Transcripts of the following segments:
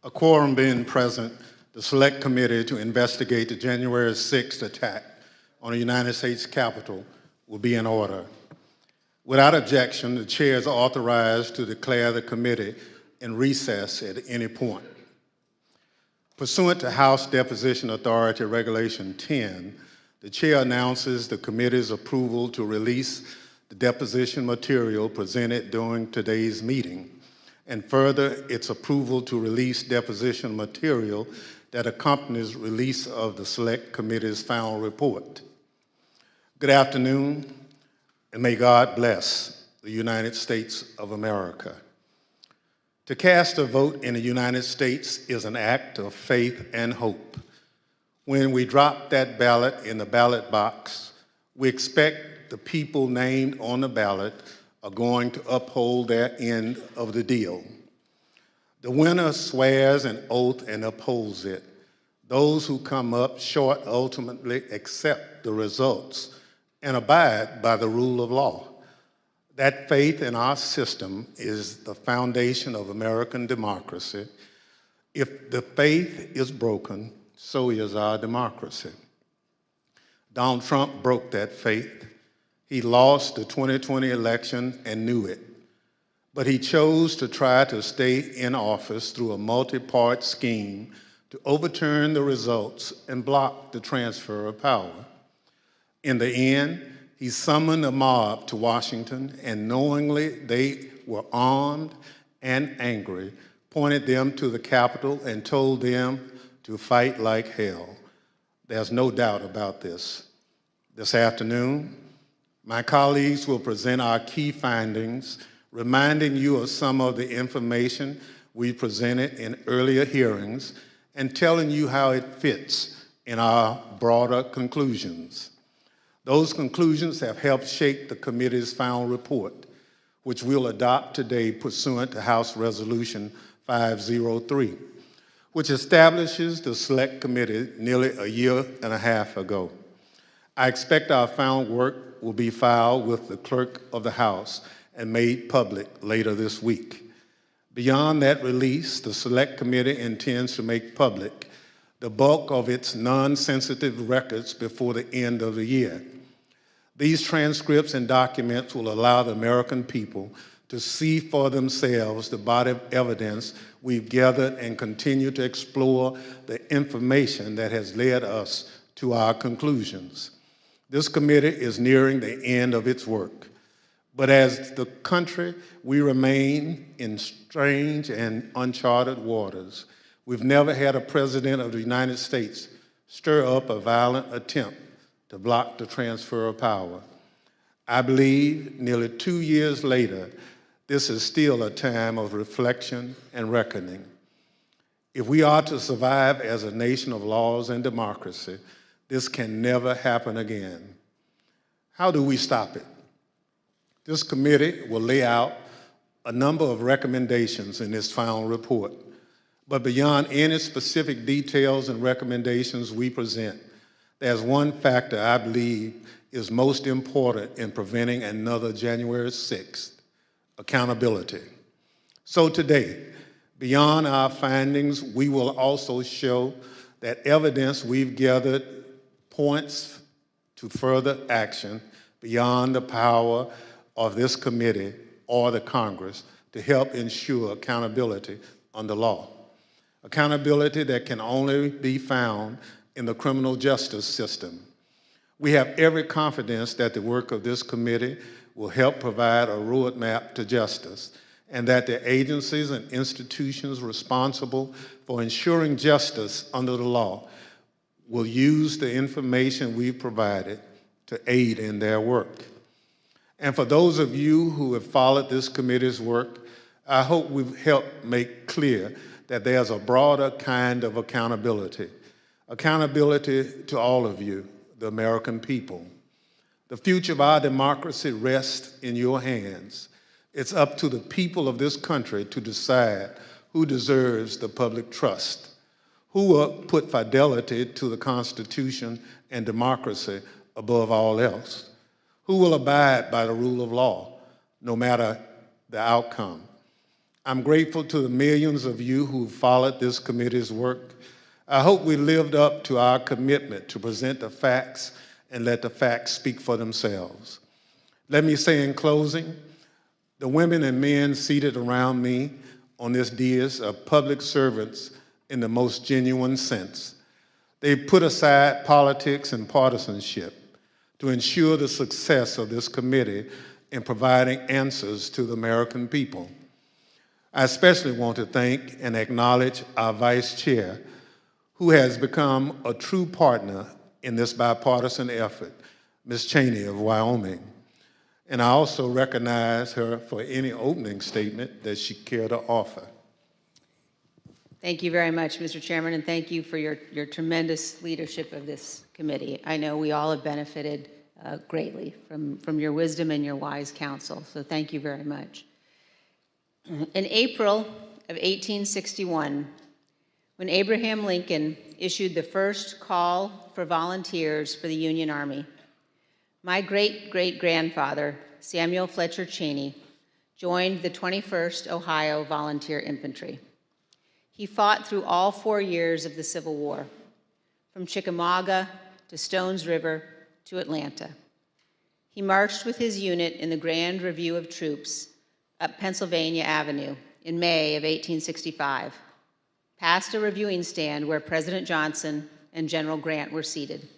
A quorum being present, the Select Committee to investigate the January 6th attack on the United States Capitol will be in order. Without objection, the chair is authorized to declare the committee in recess at any point. Pursuant to House Deposition Authority Regulation 10, the chair announces the committee's approval to release the deposition material presented during today's meeting, and further, its approval to release deposition material that accompanies release of the Select Committee's final report. Good afternoon, and may God bless the United States of America. To cast a vote in the United States is an act of faith and hope. When we drop that ballot in the ballot box, we expect the people named on the ballot are going to uphold their end of the deal. The winner swears an oath and upholds it. Those who come up short ultimately accept the results and abide by the rule of law. That faith in our system is the foundation of American democracy. If the faith is broken, so is our democracy. Donald Trump broke that faith. He lost the 2020 election and knew it. But he chose to try to stay in office through a multi-part scheme to overturn the results and block the transfer of power. In the end, he summoned a mob to Washington, and knowingly they were armed and angry, pointed them to the Capitol and told them to fight like hell. There's no doubt about this. This afternoon, my colleagues will present our key findings, reminding you of some of the information we presented in earlier hearings and telling you how it fits in our broader conclusions. Those conclusions have helped shape the committee's final report, which we'll adopt today pursuant to House Resolution 503, which establishes the Select Committee nearly a year and a half ago. I expect our final work will be filed with the Clerk of the House and made public later this week. Beyond that release, the Select Committee intends to make public the bulk of its non-sensitive records before the end of the year. These transcripts and documents will allow the American people to see for themselves the body of evidence we've gathered and continue to explore the information that has led us to our conclusions. This committee is nearing the end of its work, but as the country, we remain in strange and uncharted waters. We've never had a president of the United States stir up a violent attempt to block the transfer of power. I believe nearly 2 years later, this is still a time of reflection and reckoning. If we are to survive as a nation of laws and democracy, this can never happen again. How do we stop it? This committee will lay out a number of recommendations in its final report. But beyond any specific details and recommendations we present, there's one factor I believe is most important in preventing another January 6th, accountability. So today, beyond our findings, we will also show that evidence we've gathered points to further action beyond the power of this committee or the Congress to help ensure accountability under law. Accountability that can only be found in the criminal justice system. We have every confidence that the work of this committee will help provide a roadmap to justice, and that the agencies and institutions responsible for ensuring justice under the law will use the information we've provided to aid in their work. And for those of you who have followed this committee's work, I hope we've helped make clear that there's a broader kind of accountability. Accountability to all of you, the American people. The future of our democracy rests in your hands. It's up to the people of this country to decide who deserves the public trust, who will put fidelity to the Constitution and democracy above all else, who will abide by the rule of law, no matter the outcome. I'm grateful to the millions of you who followed this committee's work. I hope we lived up to our commitment to present the facts and let the facts speak for themselves. Let me say in closing, the women and men seated around me on this dais are public servants in the most genuine sense. They put aside politics and partisanship to ensure the success of this committee in providing answers to the American people. I especially want to thank and acknowledge our Vice Chair, who has become a true partner in this bipartisan effort, Ms. Cheney of Wyoming. And I also recognize her for any opening statement that she cared to offer. Thank you very much, Mr. Chairman, and thank you for your tremendous leadership of this committee. I know we all have benefited greatly from your wisdom and your wise counsel, so thank you very much. In April of 1861, when Abraham Lincoln issued the first call for volunteers for the Union Army, my great-great-grandfather, Samuel Fletcher Cheney, joined the 21st Ohio Volunteer Infantry. He fought through all 4 years of the Civil War, from Chickamauga to Stones River to Atlanta. He marched with his unit in the Grand Review of Troops up Pennsylvania Avenue in May of 1865, past a reviewing stand where President Johnson and General Grant were seated.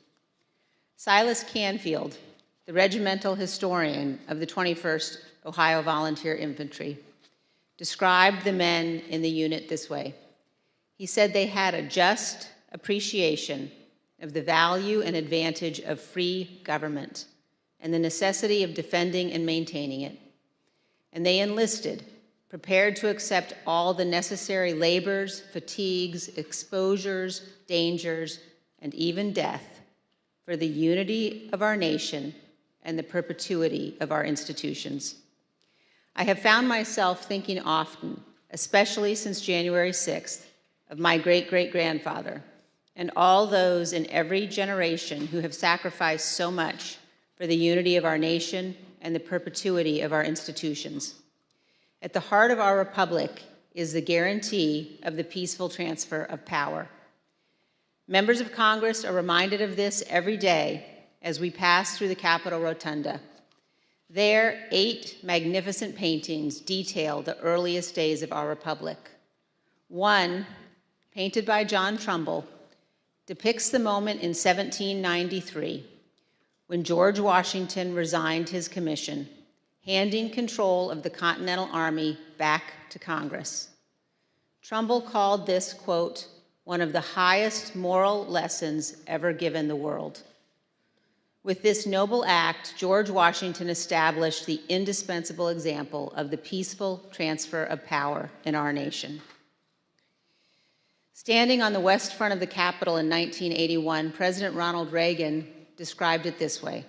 Silas Canfield, the regimental historian of the 21st Ohio Volunteer Infantry, described the men in the unit this way. He said they had a just appreciation of the value and advantage of free government and the necessity of defending and maintaining it. And they enlisted, prepared to accept all the necessary labors, fatigues, exposures, dangers, and even death for the unity of our nation and the perpetuity of our institutions. I have found myself thinking often, especially since January 6th, of my great-great-grandfather and all those in every generation who have sacrificed so much for the unity of our nation and the perpetuity of our institutions. At the heart of our republic is the guarantee of the peaceful transfer of power. Members of Congress are reminded of this every day as we pass through the Capitol Rotunda. There, 8 magnificent paintings detail the earliest days of our republic. One, painted by John Trumbull, depicts the moment in 1793 when George Washington resigned his commission, handing control of the Continental Army back to Congress. Trumbull called this, quote, one of the highest moral lessons ever given the world. With this noble act, George Washington established the indispensable example of the peaceful transfer of power in our nation. Standing on the west front of the Capitol in 1981, President Ronald Reagan described it this way: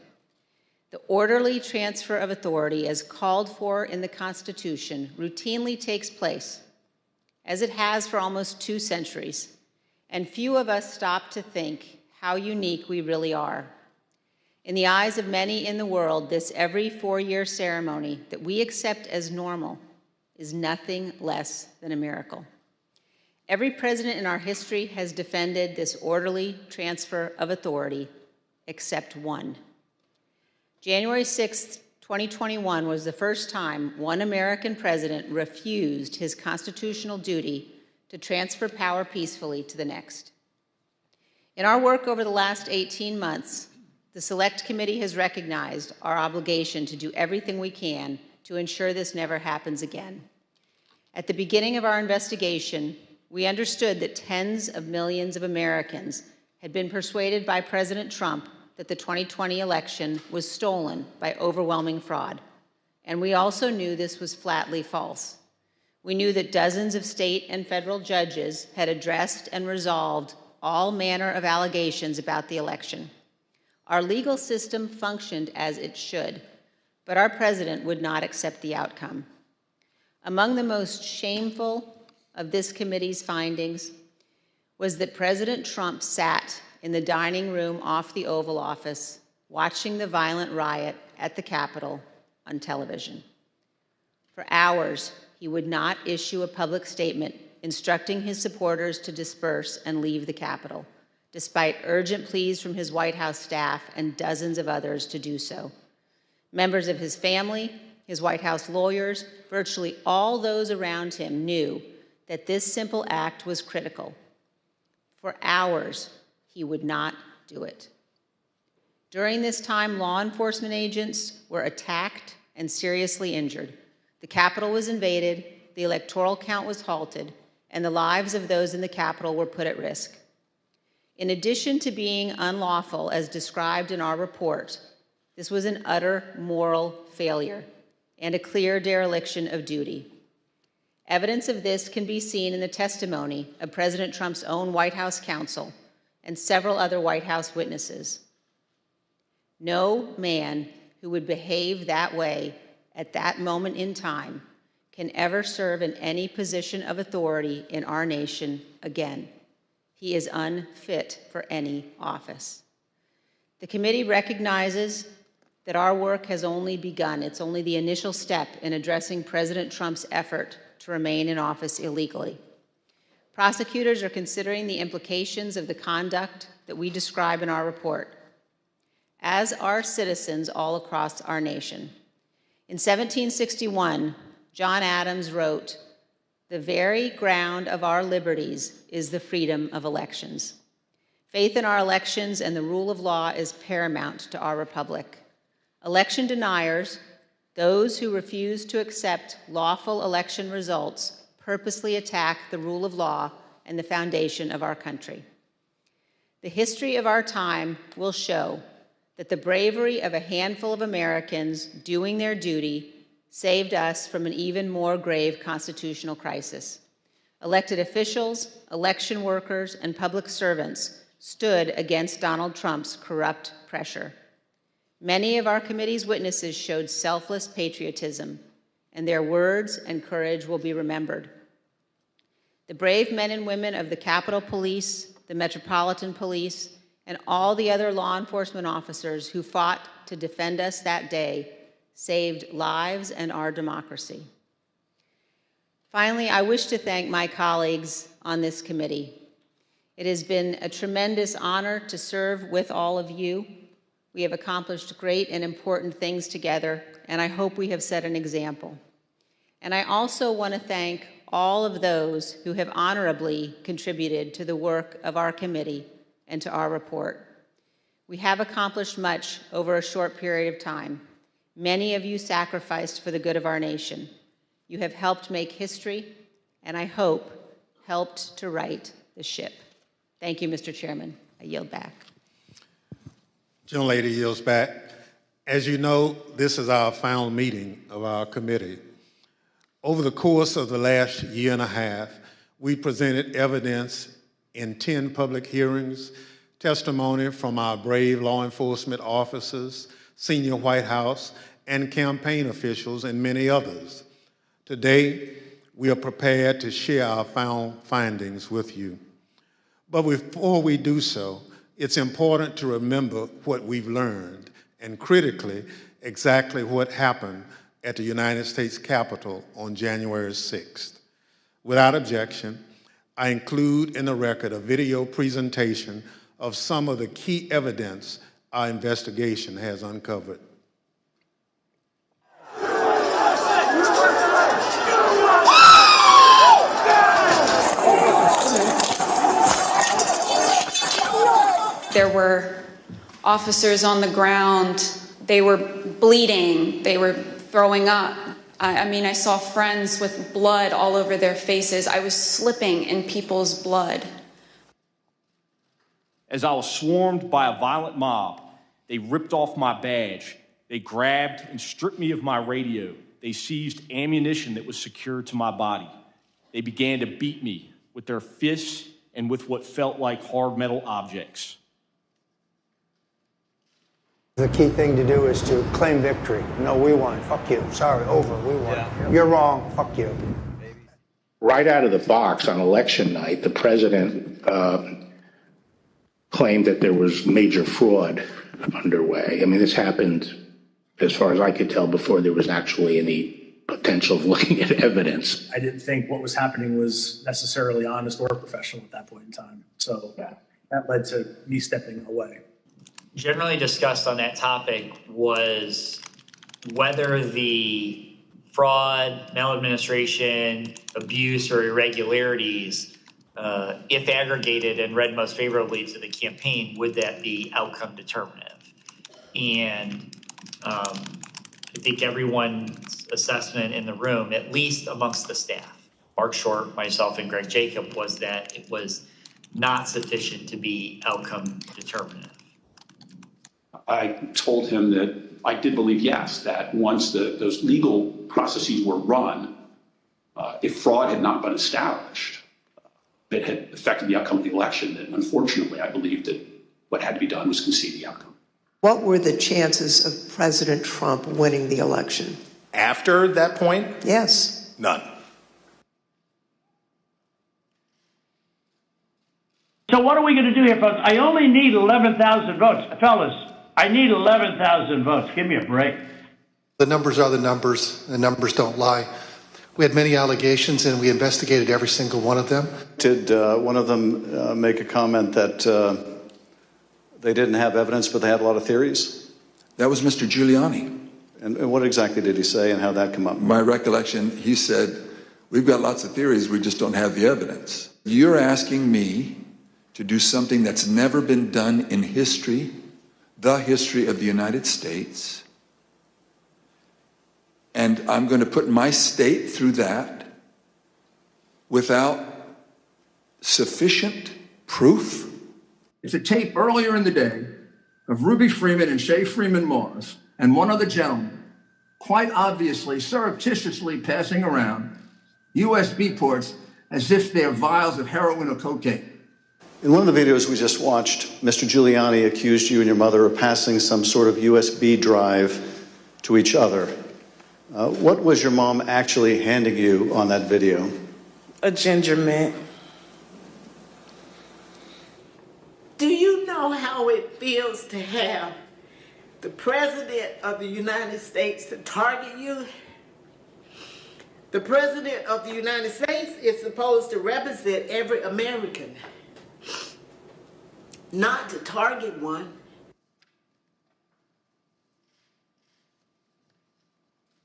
the orderly transfer of authority as called for in the Constitution routinely takes place, as it has for almost 2 centuries, and few of us stop to think how unique we really are. In the eyes of many in the world, this every 4-year ceremony that we accept as normal is nothing less than a miracle. Every president in our history has defended this orderly transfer of authority, except one. January 6, 2021 was the first time one American president refused his constitutional duty to transfer power peacefully to the next. In our work over the last 18 months, the Select Committee has recognized our obligation to do everything we can to ensure this never happens again. At the beginning of our investigation, we understood that tens of millions of Americans had been persuaded by President Trump that the 2020 election was stolen by overwhelming fraud. And we also knew this was flatly false. We knew that dozens of state and federal judges had addressed and resolved all manner of allegations about the election. Our legal system functioned as it should, but our president would not accept the outcome. Among the most shameful of this committee's findings was that President Trump sat in the dining room off the Oval Office watching the violent riot at the Capitol on television. For hours, he would not issue a public statement instructing his supporters to disperse and leave the Capitol, despite urgent pleas from his White House staff and dozens of others to do so. Members of his family, his White House lawyers, virtually all those around him knew that this simple act was critical. For hours, he would not do it. During this time, law enforcement agents were attacked and seriously injured. The Capitol was invaded, the electoral count was halted, and the lives of those in the Capitol were put at risk. In addition to being unlawful, as described in our report, this was an utter moral failure and a clear dereliction of duty. Evidence of this can be seen in the testimony of President Trump's own White House counsel and several other White House witnesses. No man who would behave that way at that moment in time can ever serve in any position of authority in our nation again. He is unfit for any office. The committee recognizes that our work has only begun. It's only the initial step in addressing President Trump's effort to remain in office illegally. Prosecutors are considering the implications of the conduct that we describe in our report, as are citizens all across our nation. In 1761, John Adams wrote, "The very ground of our liberties is the freedom of elections." Faith in our elections and the rule of law is paramount to our republic. Election deniers, those who refuse to accept lawful election results, purposely attack the rule of law and the foundation of our country. The history of our time will show that the bravery of a handful of Americans doing their duty saved us from an even more grave constitutional crisis. Elected officials, election workers, and public servants stood against Donald Trump's corrupt pressure. Many of our committee's witnesses showed selfless patriotism, and their words and courage will be remembered. The brave men and women of the Capitol Police, the Metropolitan Police, and all the other law enforcement officers who fought to defend us that day saved lives and our democracy. Finally, I wish to thank my colleagues on this committee. It has been a tremendous honor to serve with all of you. We have accomplished great and important things together, and I hope we have set an example. And I also want to thank all of those who have honorably contributed to the work of our committee and to our report. We have accomplished much over a short period of time. Many of you sacrificed for the good of our nation. You have helped make history, and I hope helped to right the ship. Thank you, Mr. Chairman. I yield back. Gentlelady yields back. As you know, this is our final meeting of our committee. Over the course of the last year and a half, we presented evidence in 10 public hearings, testimony from our brave law enforcement officers, senior White House and campaign officials, and many others. Today, we are prepared to share our final findings with you. But before we do so, it's important to remember what we've learned, and critically, exactly what happened at the United States Capitol on January 6th. Without objection, I include in the record a video presentation of some of the key evidence our investigation has uncovered. There were officers on the ground. They were bleeding. They were throwing up. I mean, I saw friends with blood all over their faces. I was slipping in people's blood. As I was swarmed by a violent mob, they ripped off my badge. They grabbed and stripped me of my radio. They seized ammunition that was secured to my body. They began to beat me with their fists and with what felt like hard metal objects. The key thing to do is to claim victory. No, we won. Fuck you. Sorry, over. We won. Yeah. You're wrong. Fuck you. Right out of the box on election night, the president claimed that there was major fraud underway. I mean, this happened, as far as I could tell, before there was actually any potential of looking at evidence. I didn't think what was happening was necessarily honest or professional at that point in time. So that led to me stepping away. Generally discussed on that topic was whether the fraud, maladministration, abuse, or irregularities, if aggregated and read most favorably to the campaign, would that be outcome determinative? And I think everyone's assessment in the room, at least amongst the staff, Mark Short, myself, and Greg Jacob, was that it was not sufficient to be outcome determinative. I told him that I did believe, yes, that once those legal processes were run, if fraud had not been established that had affected the outcome of the election, then unfortunately I believed that what had to be done was concede the outcome. What were the chances of President Trump winning the election? After that point? Yes. None. So what are we going to do here, folks? I only need 11,000 votes. Fellas, I need 11,000 votes. Give me a break. The numbers are the numbers. The numbers don't lie. We had many allegations, and we investigated every single one of them. Did one of them make a comment that they didn't have evidence, but they had a lot of theories? That was Mr. Giuliani. And what exactly did he say, and how that come up? My recollection, he said, we've got lots of theories, we just don't have the evidence. You're asking me to do something that's never been done in history, the history of the United States, and I'm going to put my state through that without sufficient proof? It's a tape earlier in the day of Ruby Freeman and Shay Freeman Moss and one other gentleman quite obviously surreptitiously passing around USB ports as if they're vials of heroin or cocaine. In one of the videos we just watched, Mr. Giuliani accused you and your mother of passing some sort of USB drive to each other. What was your mom actually handing you on that video? A ginger mint. Do you know how it feels to have the President of the United States to target you? The President of the United States is supposed to represent every American, not to target one.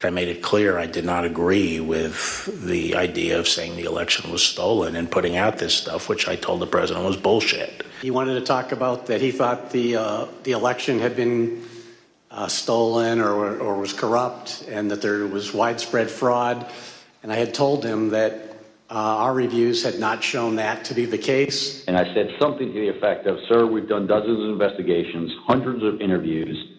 I made it clear I did not agree with the idea of saying the election was stolen and putting out this stuff, which I told the president was bullshit. He wanted to talk about that he thought the election had been stolen or was corrupt, and that there was widespread fraud. And I had told him that our reviews had not shown that to be the case. And I said something to the effect of, sir, we've done dozens of investigations, hundreds of interviews.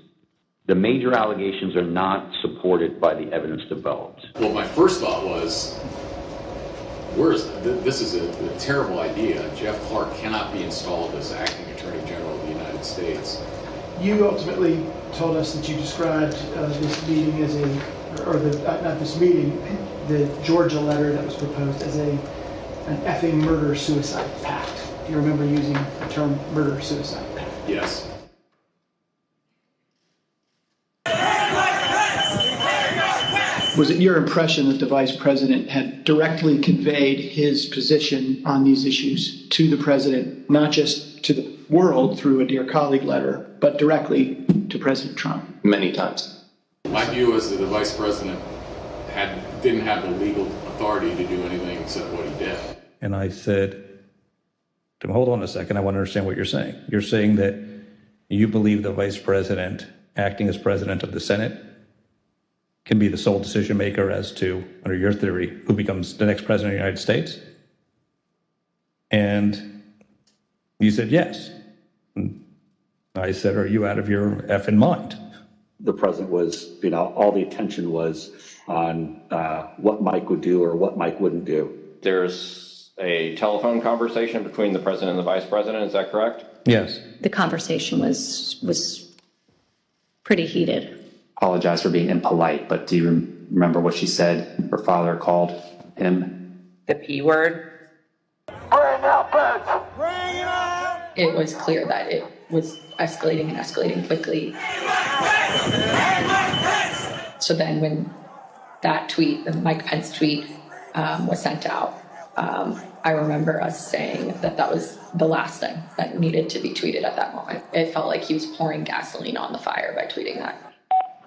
The major allegations are not supported by the evidence developed. Well, my first thought was, this is a terrible idea. Jeff Clark cannot be installed as acting Attorney General of the United States. You ultimately told us that you described this meeting as not this meeting, the Georgia letter that was proposed as an effing murder-suicide pact. Do you remember using the term murder-suicide pact? Yes. Was it your impression that the Vice President had directly conveyed his position on these issues to the President, not just to the world through a Dear Colleague letter, but directly to President Trump? Many times. My view is that the Vice President didn't have the legal authority to do anything except what he did. And I said, hold on a second, I want to understand what you're saying. You're saying that you believe the Vice President, acting as President of the Senate, can be the sole decision maker as to, under your theory, who becomes the next president of the United States? And you said yes. And I said, are you out of your effing mind? The president was, all the attention was on what Mike would do or what Mike wouldn't do. There's a telephone conversation between the president and the vice president, is that correct? Yes. The conversation was pretty heated. Apologize for being impolite, but do you remember what she said her father called him? The P word. Bring out bitch! Bring it out! It was clear that it was escalating and escalating quickly. So then when that tweet, the Mike Pence tweet, was sent out, I remember us saying that that was the last thing that needed to be tweeted at that moment. It felt like he was pouring gasoline on the fire by tweeting that.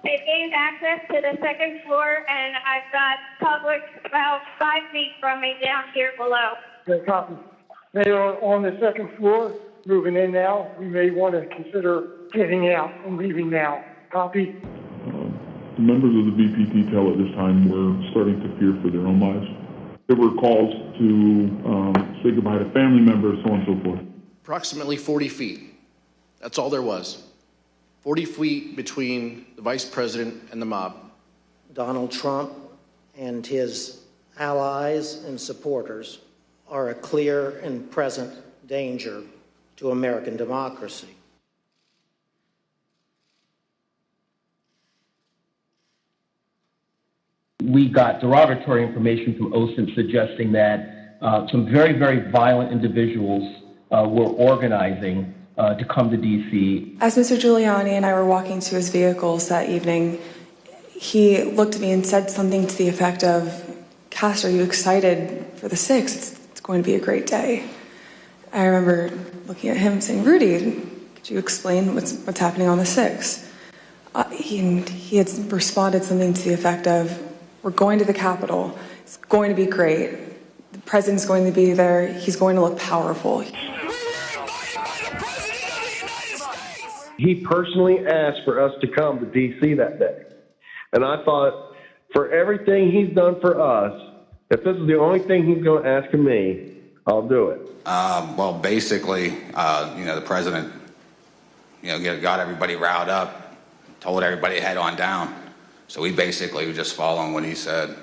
They've gained access to the second floor, and I've got public about 5 feet from me down here below. Okay, copy. They are on the second floor, moving in now. We may want to consider getting out and leaving now. Copy. The members of the VP detail at this time were starting to fear for their own lives. There were calls to say goodbye to family members, so on and so forth. Approximately 40 feet. That's all there was. 40 feet between the vice president and the mob. Donald Trump and his allies and supporters are a clear and present danger to American democracy. We got derogatory information from OSINT suggesting that some very, very violent individuals were organizing to come to D.C. As Mr. Giuliani and I were walking to his vehicles that evening, he looked at me and said something to the effect of, "Cass, are you excited for the 6th? It's going to be a great day." I remember looking at him saying, "Rudy, could you explain what's happening on the 6th?" He had responded something to the effect of, "We're going to the Capitol. It's going to be great. The president's going to be there. He's going to look powerful." He personally asked for us to come to D.C. that day. And I thought, for everything he's done for us, if this is the only thing he's going to ask of me, I'll do it. Well, basically, the president, got everybody riled up, told everybody to head on down. So we basically were just following what he said.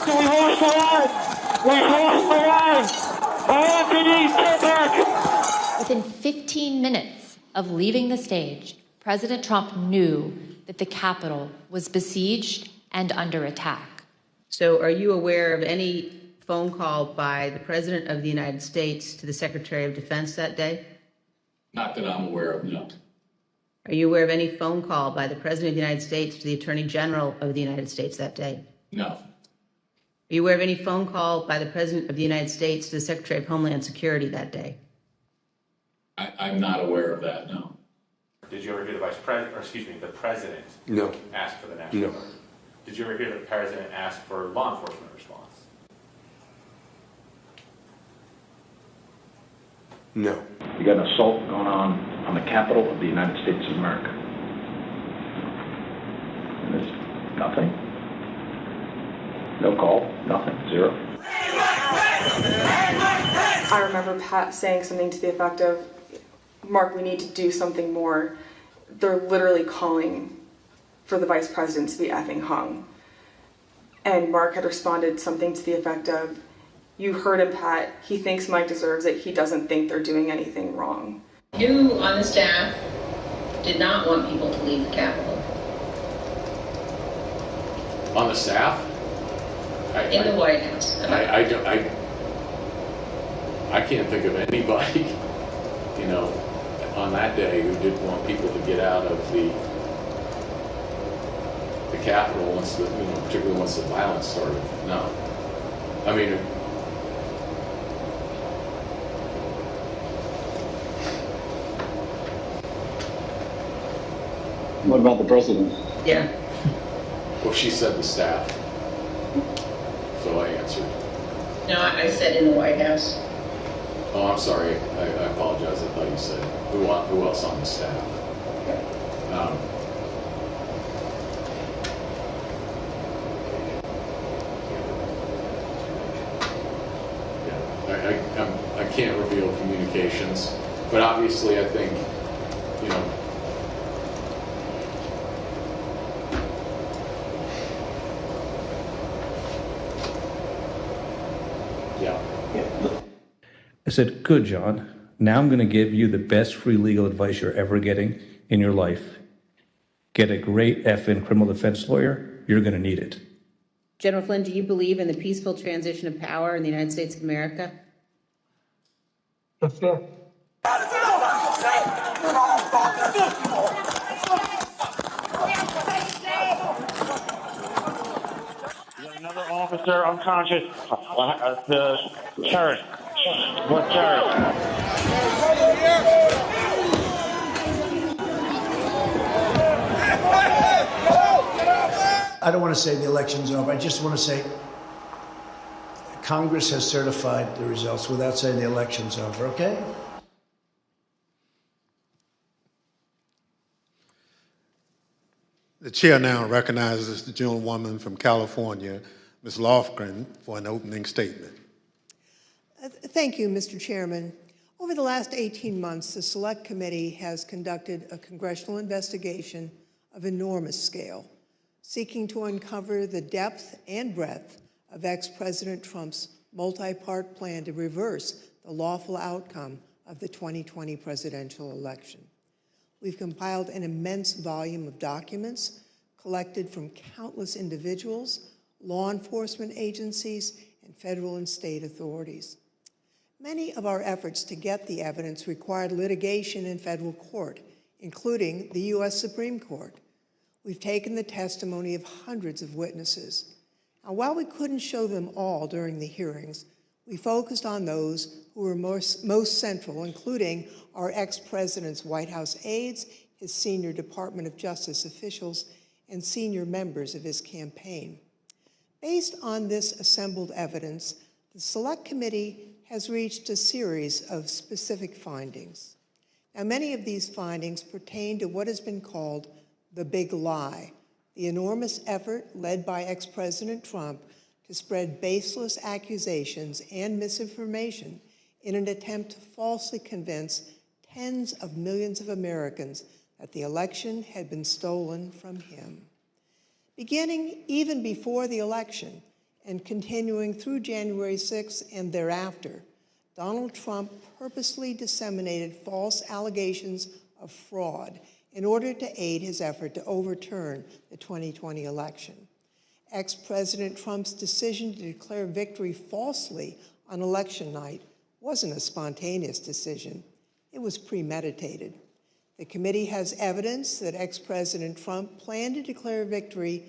We lost the line! We lost the line! Anthony, get back! Within 15 minutes of leaving the stage, President Trump knew that the Capitol was besieged and under attack. So are you aware of any phone call by the President of the United States to the Secretary of Defense that day? Not that I'm aware of, no. Are you aware of any phone call by the President of the United States to the Attorney General of the United States that day? No. Are you aware of any phone call by the President of the United States to the Secretary of Homeland Security that day? I'm not aware of that, no. Did you ever hear the president No. ask for the National No. Guard? Did you ever hear the president ask for law enforcement response? No. You got an assault going on the Capitol of the United States of America. And there's nothing. No call, nothing, zero. I remember Pat saying something to the effect of, "Mark, we need to do something more. They're literally calling for the vice president to be effing hung." And Mark had responded something to the effect of, "You heard him, Pat. He thinks Mike deserves it. He doesn't think they're doing anything wrong." You on the staff did not want people to leave the Capitol. On the staff? In the White House. I can't think of anybody, on that day who didn't want people to get out of the Capitol particularly once the violence started. No. I mean, What about the president? Yeah. well, she said the staff. So I answered. No, I said in the White House. Oh, I'm sorry. I apologize. I thought you said who else on the staff. I can't reveal communications, but obviously I think, I said, "Good, John. Now I'm going to give you the best free legal advice you're ever getting in your life. Get a great effing criminal defense lawyer. You're going to need it." General Flynn, do you believe in the peaceful transition of power in the United States of America? That's it. sir, unconscious. The church. What church? I don't want to say the election's over. I just want to say Congress has certified the results without saying the election's over, okay? The chair now recognizes the gentlewoman from California, Ms. Lofgren, for an opening statement. Thank you, Mr. Chairman. Over the last 18 months, the Select Committee has conducted a congressional investigation of enormous scale, seeking to uncover the depth and breadth of ex-President Trump's multi-part plan to reverse the lawful outcome of the 2020 presidential election. We've compiled an immense volume of documents collected from countless individuals, law enforcement agencies, and federal and state authorities. Many of our efforts to get the evidence required litigation in federal court, including the U.S. Supreme Court. We've taken the testimony of hundreds of witnesses. And while we couldn't show them all during the hearings, we focused on those who were most central, including our ex-president's White House aides, his senior Department of Justice officials, and senior members of his campaign. Based on this assembled evidence, the Select Committee has reached a series of specific findings. Now, many of these findings pertain to what has been called the big lie, the enormous effort led by ex-President Trump to spread baseless accusations and misinformation in an attempt to falsely convince tens of millions of Americans that the election had been stolen from him. Beginning even before the election and continuing through January 6th and thereafter, Donald Trump purposely disseminated false allegations of fraud in order to aid his effort to overturn the 2020 election. Ex-President Trump's decision to declare victory falsely on election night wasn't a spontaneous decision. It was premeditated. The committee has evidence that ex-President Trump planned to declare victory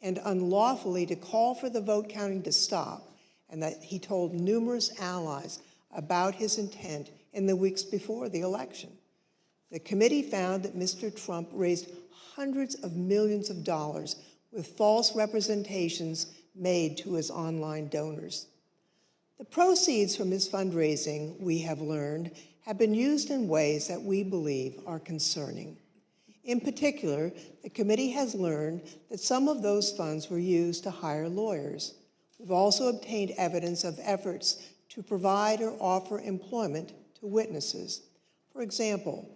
and unlawfully to call for the vote counting to stop, and that he told numerous allies about his intent in the weeks before the election. The committee found that Mr. Trump raised hundreds of millions of dollars with false representations made to his online donors. The proceeds from his fundraising, we have learned, have been used in ways that we believe are concerning. In particular, the committee has learned that some of those funds were used to hire lawyers. We've also obtained evidence of efforts to provide or offer employment to witnesses. For example,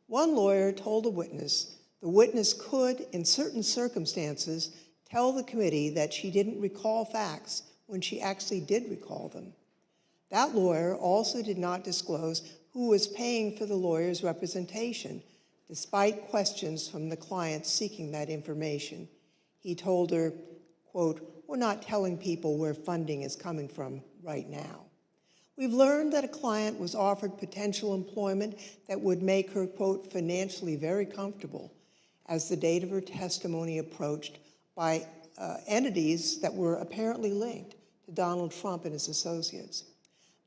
one lawyer told a witness the witness could, in certain circumstances, tell the committee that she didn't recall facts when she actually did recall them. That lawyer also did not disclose who was paying for the lawyer's representation, despite questions from the client seeking that information. He told her, quote, "We're not telling people where funding is coming from right now." We've learned that a client was offered potential employment that would make her, quote, "financially very comfortable," as the date of her testimony approached, by entities that were apparently linked to Donald Trump and his associates.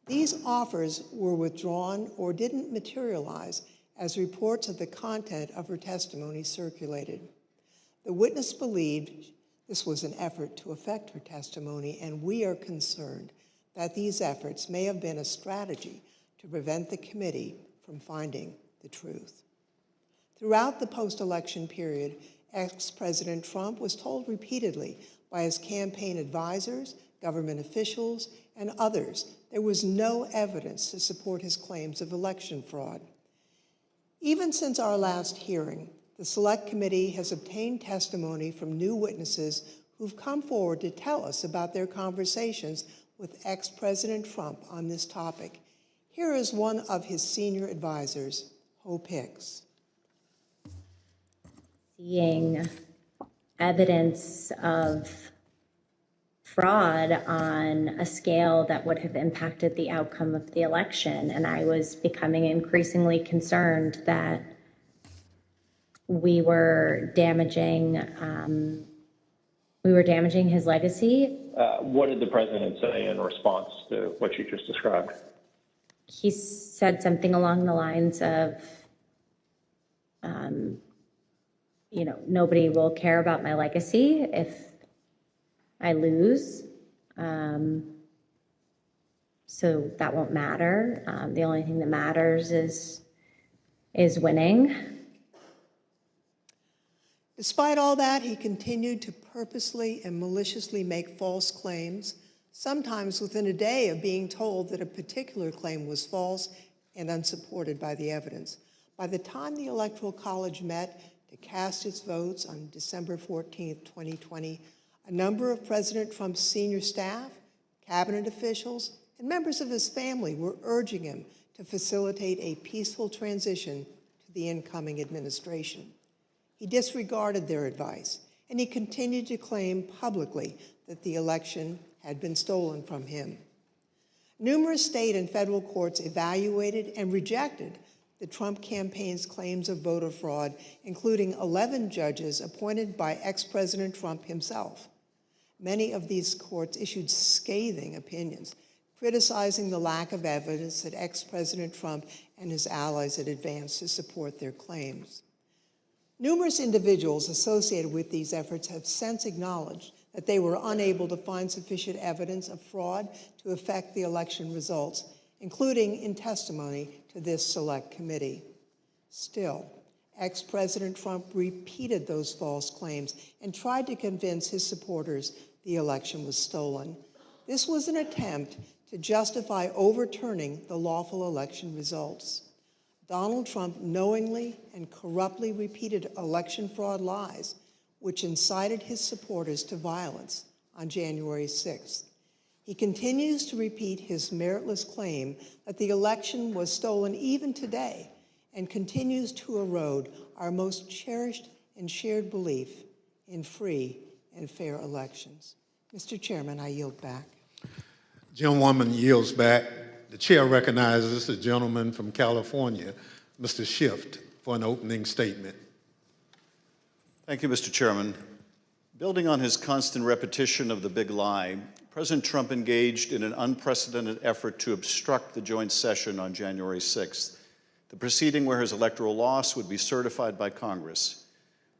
These offers were withdrawn or didn't materialize as reports of the content of her testimony circulated. The witness believed this was an effort to affect her testimony, and we are concerned that these efforts may have been a strategy to prevent the committee from finding the truth. Throughout the post-election period, ex-President Trump was told repeatedly by his campaign advisors, government officials, and others there was no evidence to support his claims of election fraud. Even since our last hearing, the Select Committee has obtained testimony from new witnesses who've come forward to tell us about their conversations with ex-President Trump on this topic. Here is one of his senior advisors, Hope Hicks. Seeing evidence of fraud on a scale that would have impacted the outcome of the election, and I was becoming increasingly concerned that we were damaging we were damaging his legacy. What did the president say in response to what you just described? He said something along the lines of, nobody will care about my legacy if I lose. So that won't matter. The only thing that matters is winning. Despite all that, he continued to purposely and maliciously make false claims, sometimes within a day of being told that a particular claim was false and unsupported by the evidence. By the time the Electoral College met to cast its votes on December 14, 2020, a number of President Trump's senior staff, cabinet officials, and members of his family were urging him to facilitate a peaceful transition to the incoming administration. He disregarded their advice, and he continued to claim publicly that the election had been stolen from him. Numerous state and federal courts evaluated and rejected the Trump campaign's claims of voter fraud, including 11 judges appointed by ex-President Trump himself. Many of these courts issued scathing opinions, criticizing the lack of evidence that ex-President Trump and his allies had advanced to support their claims. Numerous individuals associated with these efforts have since acknowledged that they were unable to find sufficient evidence of fraud to affect the election results, including in testimony to this select committee. Still, ex-President Trump repeated those false claims and tried to convince his supporters the election was stolen. This was an attempt to justify overturning the lawful election results. Donald Trump knowingly and corruptly repeated election fraud lies, which incited his supporters to violence on January 6th. He continues to repeat his meritless claim that the election was stolen even today and continues to erode our most cherished and shared belief in free and fair elections. Mr. Chairman, I yield back. Gentlewoman yields back. The chair recognizes the gentleman from California, Mr. Schiff, for an opening statement. Thank you, Mr. Chairman. Building on his constant repetition of the big lie, President Trump engaged in an unprecedented effort to obstruct the joint session on January 6th, the proceeding where his electoral loss would be certified by Congress.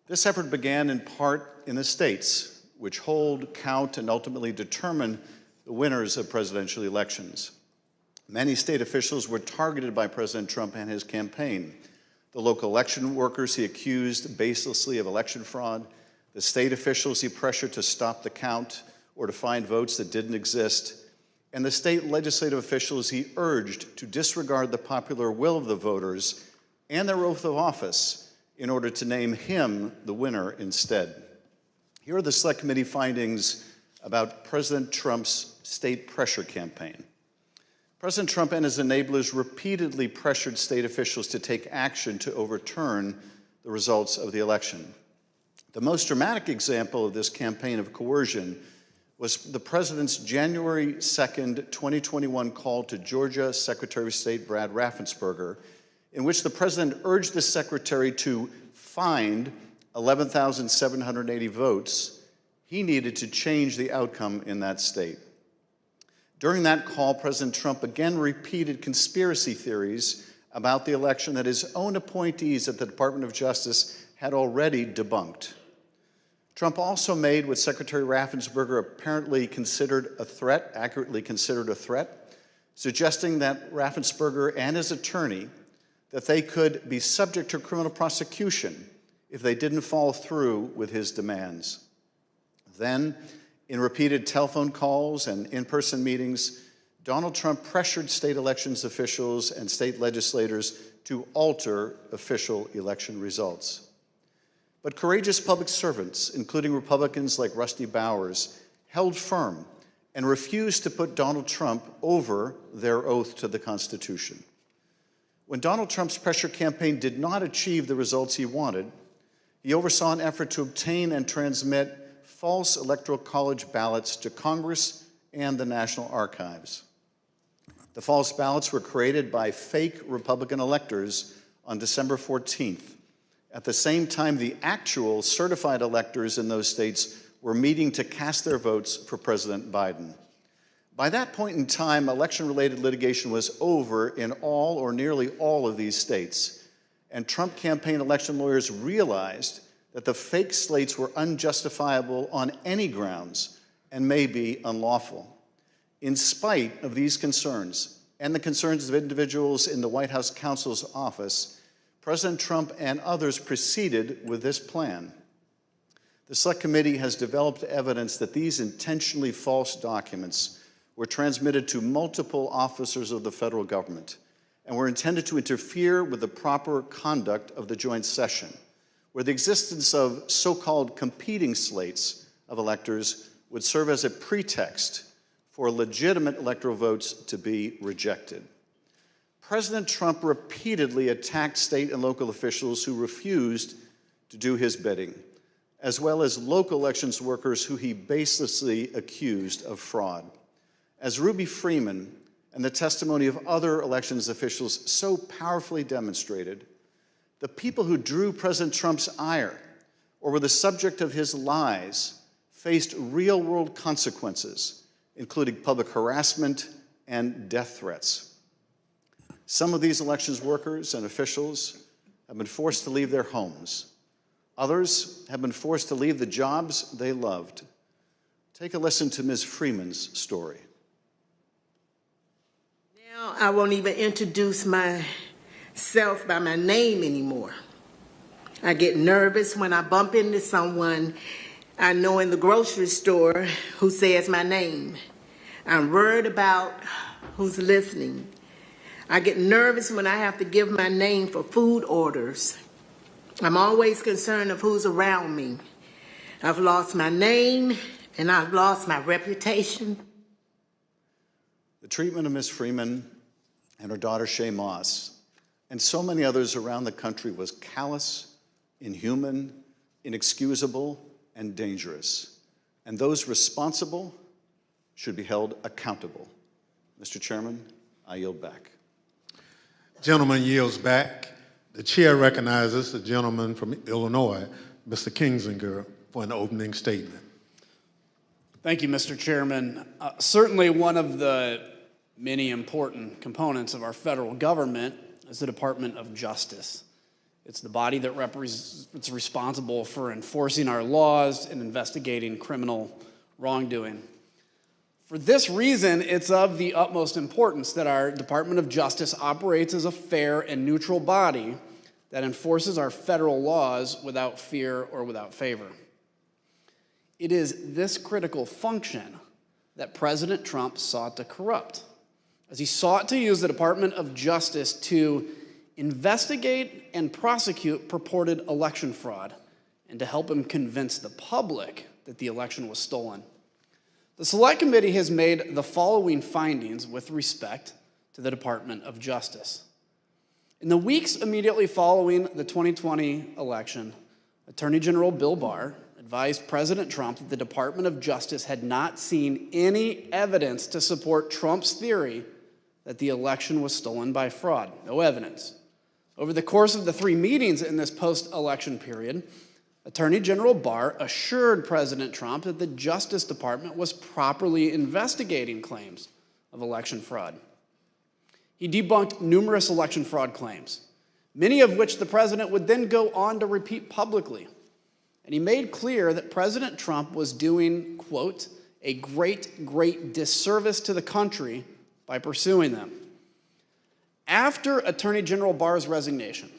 This effort began in part in the states, which hold, count, and ultimately determine the winners of presidential elections. Many state officials were targeted by President Trump and his campaign. The local election workers he accused baselessly of election fraud, the state officials he pressured to stop the count or to find votes that didn't exist, and the state legislative officials he urged to disregard the popular will of the voters and their oath of office in order to name him the winner instead. Here are the Select Committee findings about President Trump's state pressure campaign. President Trump and his enablers repeatedly pressured state officials to take action to overturn the results of the election. The most dramatic example of this campaign of coercion was the president's January 2nd, 2021 call to Georgia Secretary of State Brad Raffensperger, in which the president urged the secretary to find 11,780 votes he needed to change the outcome in that state. During that call, President Trump again repeated conspiracy theories about the election that his own appointees at the Department of Justice had already debunked. Trump also made what Secretary Raffensperger apparently considered a threat, accurately considered a threat, suggesting that Raffensperger and his attorney, that they could be subject to criminal prosecution if they didn't follow through with his demands. Then, in repeated telephone calls and in-person meetings, Donald Trump pressured state elections officials and state legislators to alter official election results. But courageous public servants, including Republicans like Rusty Bowers, held firm and refused to put Donald Trump over their oath to the Constitution. When Donald Trump's pressure campaign did not achieve the results he wanted, he oversaw an effort to obtain and transmit false Electoral College ballots to Congress and the National Archives. The false ballots were created by fake Republican electors on December 14th. At the same time, the actual certified electors in those states were meeting to cast their votes for President Biden. By that point in time, election-related litigation was over in all or nearly all of these states, and Trump campaign election lawyers realized that the fake slates were unjustifiable on any grounds and may be unlawful. In spite of these concerns and the concerns of individuals in the White House counsel's office, President Trump and others proceeded with this plan. The Select Committee has developed evidence that these intentionally false documents were transmitted to multiple officers of the federal government and were intended to interfere with the proper conduct of the joint session, where the existence of so-called competing slates of electors would serve as a pretext for legitimate electoral votes to be rejected. President Trump repeatedly attacked state and local officials who refused to do his bidding, as well as local elections workers who he baselessly accused of fraud. As Ruby Freeman and the testimony of other elections officials so powerfully demonstrated, the people who drew President Trump's ire or were the subject of his lies faced real-world consequences, including public harassment and death threats. Some of these elections workers and officials have been forced to leave their homes. Others have been forced to leave the jobs they loved. Take a listen to Ms. Freeman's story. Now I won't even introduce myself by my name anymore. I get nervous when I bump into someone I know in the grocery store who says my name. I'm worried about who's listening. I get nervous when I have to give my name for food orders. I'm always concerned of who's around me. I've lost my name and I've lost my reputation. The treatment of Ms. Freeman and her daughter Shay Moss and so many others around the country was callous, inhuman, inexcusable, and dangerous. And those responsible should be held accountable. Mr. Chairman, I yield back. Gentleman yields back. The chair recognizes the gentleman from Illinois, Mr. Kinzinger, for an opening statement. Thank you, Mr. Chairman. Certainly one of the many important components of our federal government is the Department of Justice. It's the body that it's responsible for enforcing our laws and investigating criminal wrongdoing. For this reason, it's of the utmost importance that our Department of Justice operates as a fair and neutral body that enforces our federal laws without fear or without favor. It is this critical function that President Trump sought to corrupt, as he sought to use the Department of Justice to investigate and prosecute purported election fraud and to help him convince the public that the election was stolen. The Select Committee has made the following findings with respect to the Department of Justice. In the weeks immediately following the 2020 election, Attorney General Bill Barr advised President Trump that the Department of Justice had not seen any evidence to support Trump's theory that the election was stolen by fraud. No evidence. Over the course of the 3 meetings in this post-election period, Attorney General Barr assured President Trump that the Justice Department was properly investigating claims of election fraud. He debunked numerous election fraud claims, many of which the president would then go on to repeat publicly. And he made clear that President Trump was doing, quote, a great disservice to the country by pursuing them. After Attorney General Barr's resignation,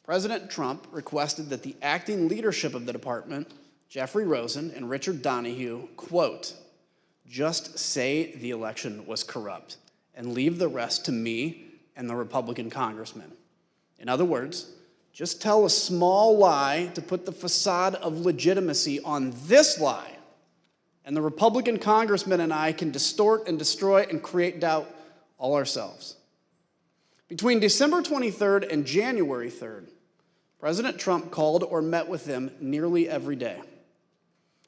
President Trump requested that the acting leadership of the department, Jeffrey Rosen and Richard Donahue, quote, just say the election was corrupt and leave the rest to me and the Republican congressman. In other words, just tell a small lie to put the facade of legitimacy on this lie, and the Republican congressman and I can distort and destroy and create doubt all ourselves. Between December 23rd and January 3rd, President Trump called or met with them nearly every day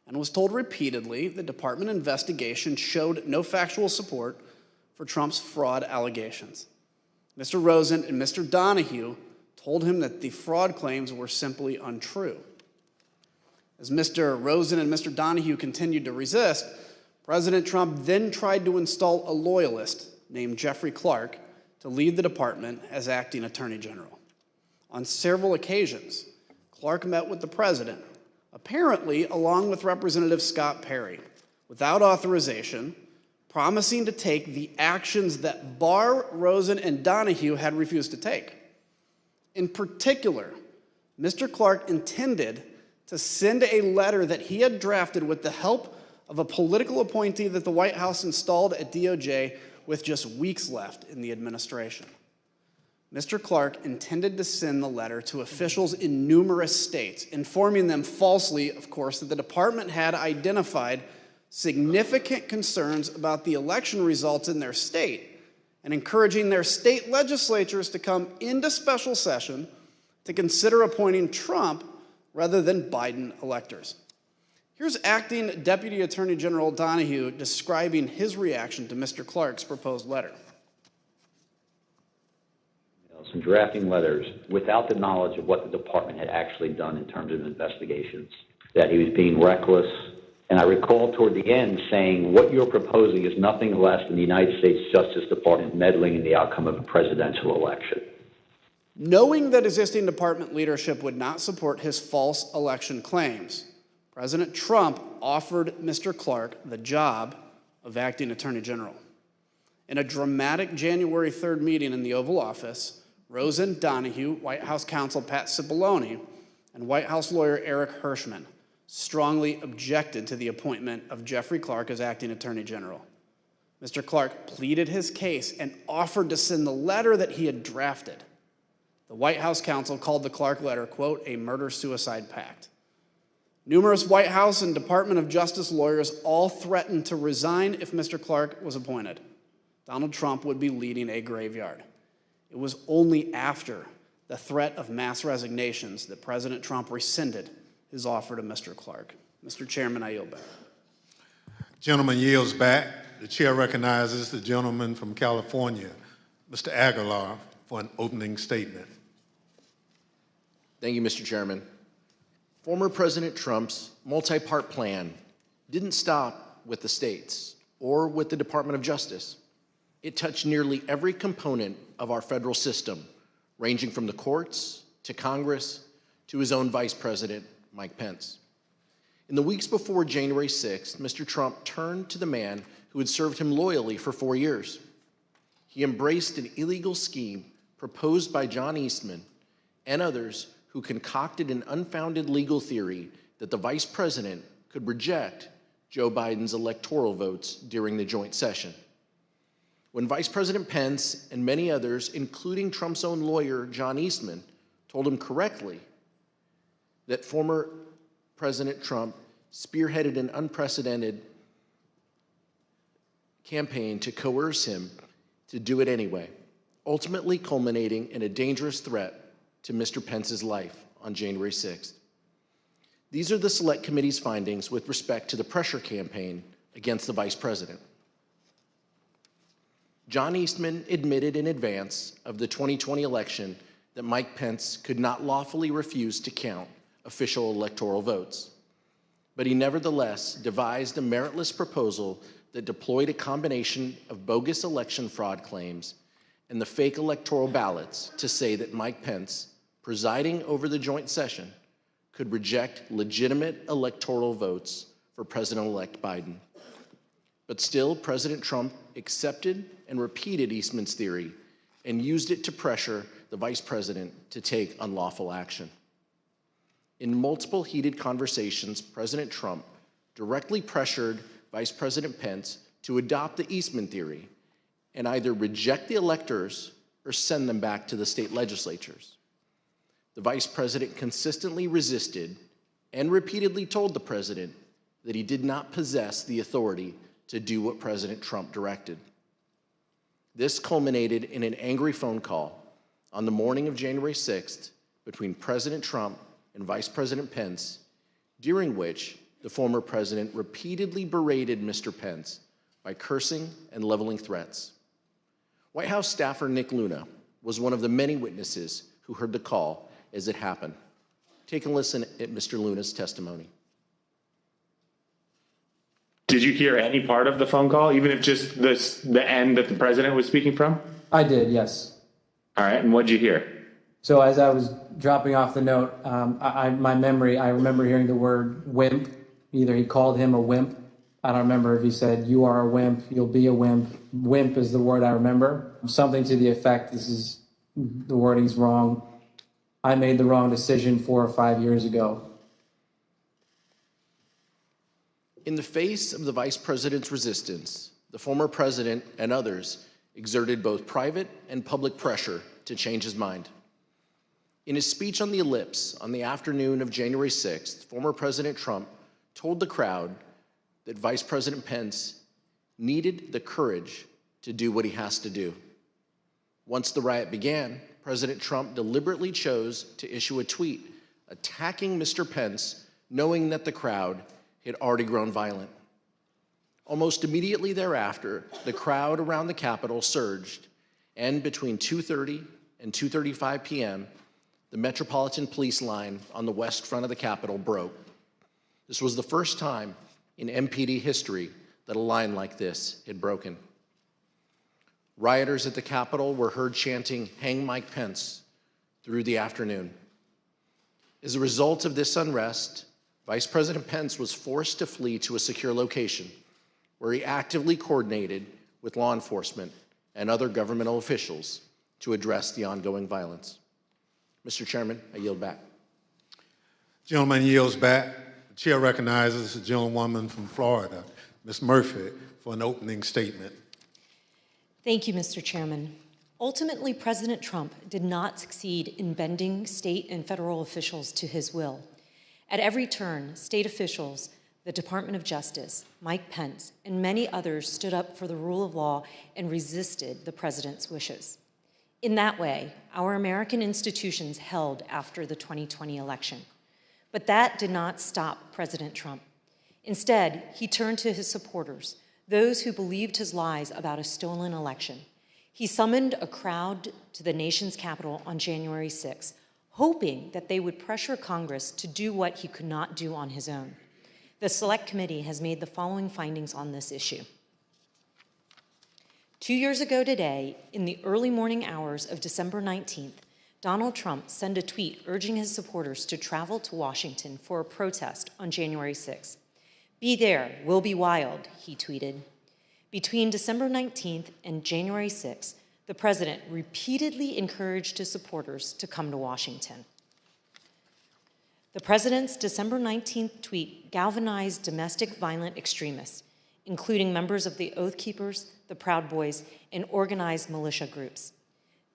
and was told repeatedly the department investigation showed no factual support for Trump's fraud allegations. Mr. Rosen and Mr. Donahue told him that the fraud claims were simply untrue. As Mr. Rosen and Mr. Donahue continued to resist, President Trump then tried to install a loyalist named Jeffrey Clark to lead the department as acting attorney general. On several occasions, Clark met with the president, apparently along with Representative Scott Perry, without authorization, promising to take the actions that Barr, Rosen, and Donahue had refused to take. In particular, Mr. Clark intended to send a letter that he had drafted with the help of a political appointee that the White House installed at DOJ with just weeks left in the administration. Mr. Clark intended to send the letter to officials in numerous states, informing them falsely, of course, that the department had identified significant concerns about the election results in their state and encouraging their state legislatures to come into special session to consider appointing Trump rather than Biden electors. Here's Acting Deputy Attorney General Donahue describing his reaction to Mr. Clark's proposed letter. Some drafting letters without the knowledge of what the department had actually done in terms of investigations, that he was being reckless. And I recall toward the end saying, what you're proposing is nothing less than the United States Justice Department meddling in the outcome of a presidential election. Knowing that existing department leadership would not support his false election claims, President Trump offered Mr. Clark the job of acting attorney general. In a dramatic January 3rd meeting in the Oval Office, Rosen, Donahue, White House counsel Pat Cipollone, and White House lawyer Eric Hirschman strongly objected to the appointment of Jeffrey Clark as acting attorney general. Mr. Clark pleaded his case and offered to send the letter that he had drafted. The White House counsel called the Clark letter, quote, a murder-suicide pact. Numerous White House and Department of Justice lawyers all threatened to resign if Mr. Clark was appointed. Donald Trump would be leading a graveyard. It was only after the threat of mass resignations that President Trump rescinded his offer to Mr. Clark. Mr. Chairman, I yield back. Gentleman yields back. The chair recognizes the gentleman from California, Mr. Aguilar, for an opening statement. Thank you, Mr. Chairman. Former President Trump's multi-part plan didn't stop with the states or with the Department of Justice. It touched nearly every component of our federal system, ranging from the courts to Congress to his own Vice President, Mike Pence. In the weeks before January 6th, Mr. Trump turned to the man who had served him loyally for 4 years. He embraced an illegal scheme proposed by John Eastman and others who concocted an unfounded legal theory that the vice president could reject Joe Biden's electoral votes during the joint session. When Vice President Pence and many others, including Trump's own lawyer, John Eastman, told him correctly that former President Trump spearheaded an unprecedented campaign to coerce him to do it anyway, ultimately culminating in a dangerous threat to Mr. Pence's life on January 6th. These are the Select Committee's findings with respect to the pressure campaign against the Vice President. John Eastman admitted in advance of the 2020 election that Mike Pence could not lawfully refuse to count official electoral votes. But he nevertheless devised a meritless proposal that deployed a combination of bogus election fraud claims and the fake electoral ballots to say that Mike Pence, presiding over the joint session, could reject legitimate electoral votes for President-elect Biden. But still, President Trump accepted and repeated Eastman's theory and used it to pressure the vice president to take unlawful action. In multiple heated conversations, President Trump directly pressured Vice President Pence to adopt the Eastman theory and either reject the electors or send them back to the state legislatures. The vice president consistently resisted and repeatedly told the president that he did not possess the authority to do what President Trump directed. This culminated in an angry phone call on the morning of January 6th between President Trump and Vice President Pence, during which the former president repeatedly berated Mr. Pence by cursing and leveling threats. White House staffer Nick Luna was one of the many witnesses who heard the call as it happened. Take a listen at Mr. Luna's testimony. Did you hear any part of the phone call, even if just the end that the president was speaking from? I did, yes. All right, and what'd you hear? So as I was dropping off the note, my memory, I remember hearing the word wimp. Either he called him a wimp. I don't remember if he said, you are a wimp, you'll be a wimp. Wimp is the word I remember. Something to the effect, the wording's wrong. I made the wrong decision 4 or 5 years ago. In the face of the vice president's resistance, the former president and others exerted both private and public pressure to change his mind. In his speech on the Ellipse on the afternoon of January 6th, former President Trump told the crowd that Vice President Pence needed the courage to do what he has to do. Once the riot began, President Trump deliberately chose to issue a tweet attacking Mr. Pence, knowing that the crowd had already grown violent. Almost immediately thereafter, the crowd around the Capitol surged, and between 2:30 and 2:35 p.m., the Metropolitan Police line on the west front of the Capitol broke. This was the first time in MPD history that a line like this had broken. Rioters at the Capitol were heard chanting, "Hang Mike Pence," through the afternoon. As a result of this unrest, Vice President Pence was forced to flee to a secure location where he actively coordinated with law enforcement and other governmental officials to address the ongoing violence. Mr. Chairman, I yield back. Gentleman yields back. The chair recognizes the gentlewoman from Florida, Ms. Murphy, for an opening statement. Thank you, Mr. Chairman. Ultimately, President Trump did not succeed in bending state and federal officials to his will. At every turn, state officials, the Department of Justice, Mike Pence, and many others stood up for the rule of law and resisted the president's wishes. In that way, our American institutions held after the 2020 election. But that did not stop President Trump. Instead, he turned to his supporters, those who believed his lies about a stolen election. He summoned a crowd to the nation's capital on January 6, hoping that they would pressure Congress to do what he could not do on his own. The Select Committee has made the following findings on this issue. 2 years ago today, in the early morning hours of December 19th, Donald Trump sent a tweet urging his supporters to travel to Washington for a protest on January 6th. "Be there, we'll be wild," he tweeted. Between December 19th and January 6th, the president repeatedly encouraged his supporters to come to Washington. The president's December 19th tweet galvanized domestic violent extremists, including members of the Oath Keepers, the Proud Boys, and organized militia groups.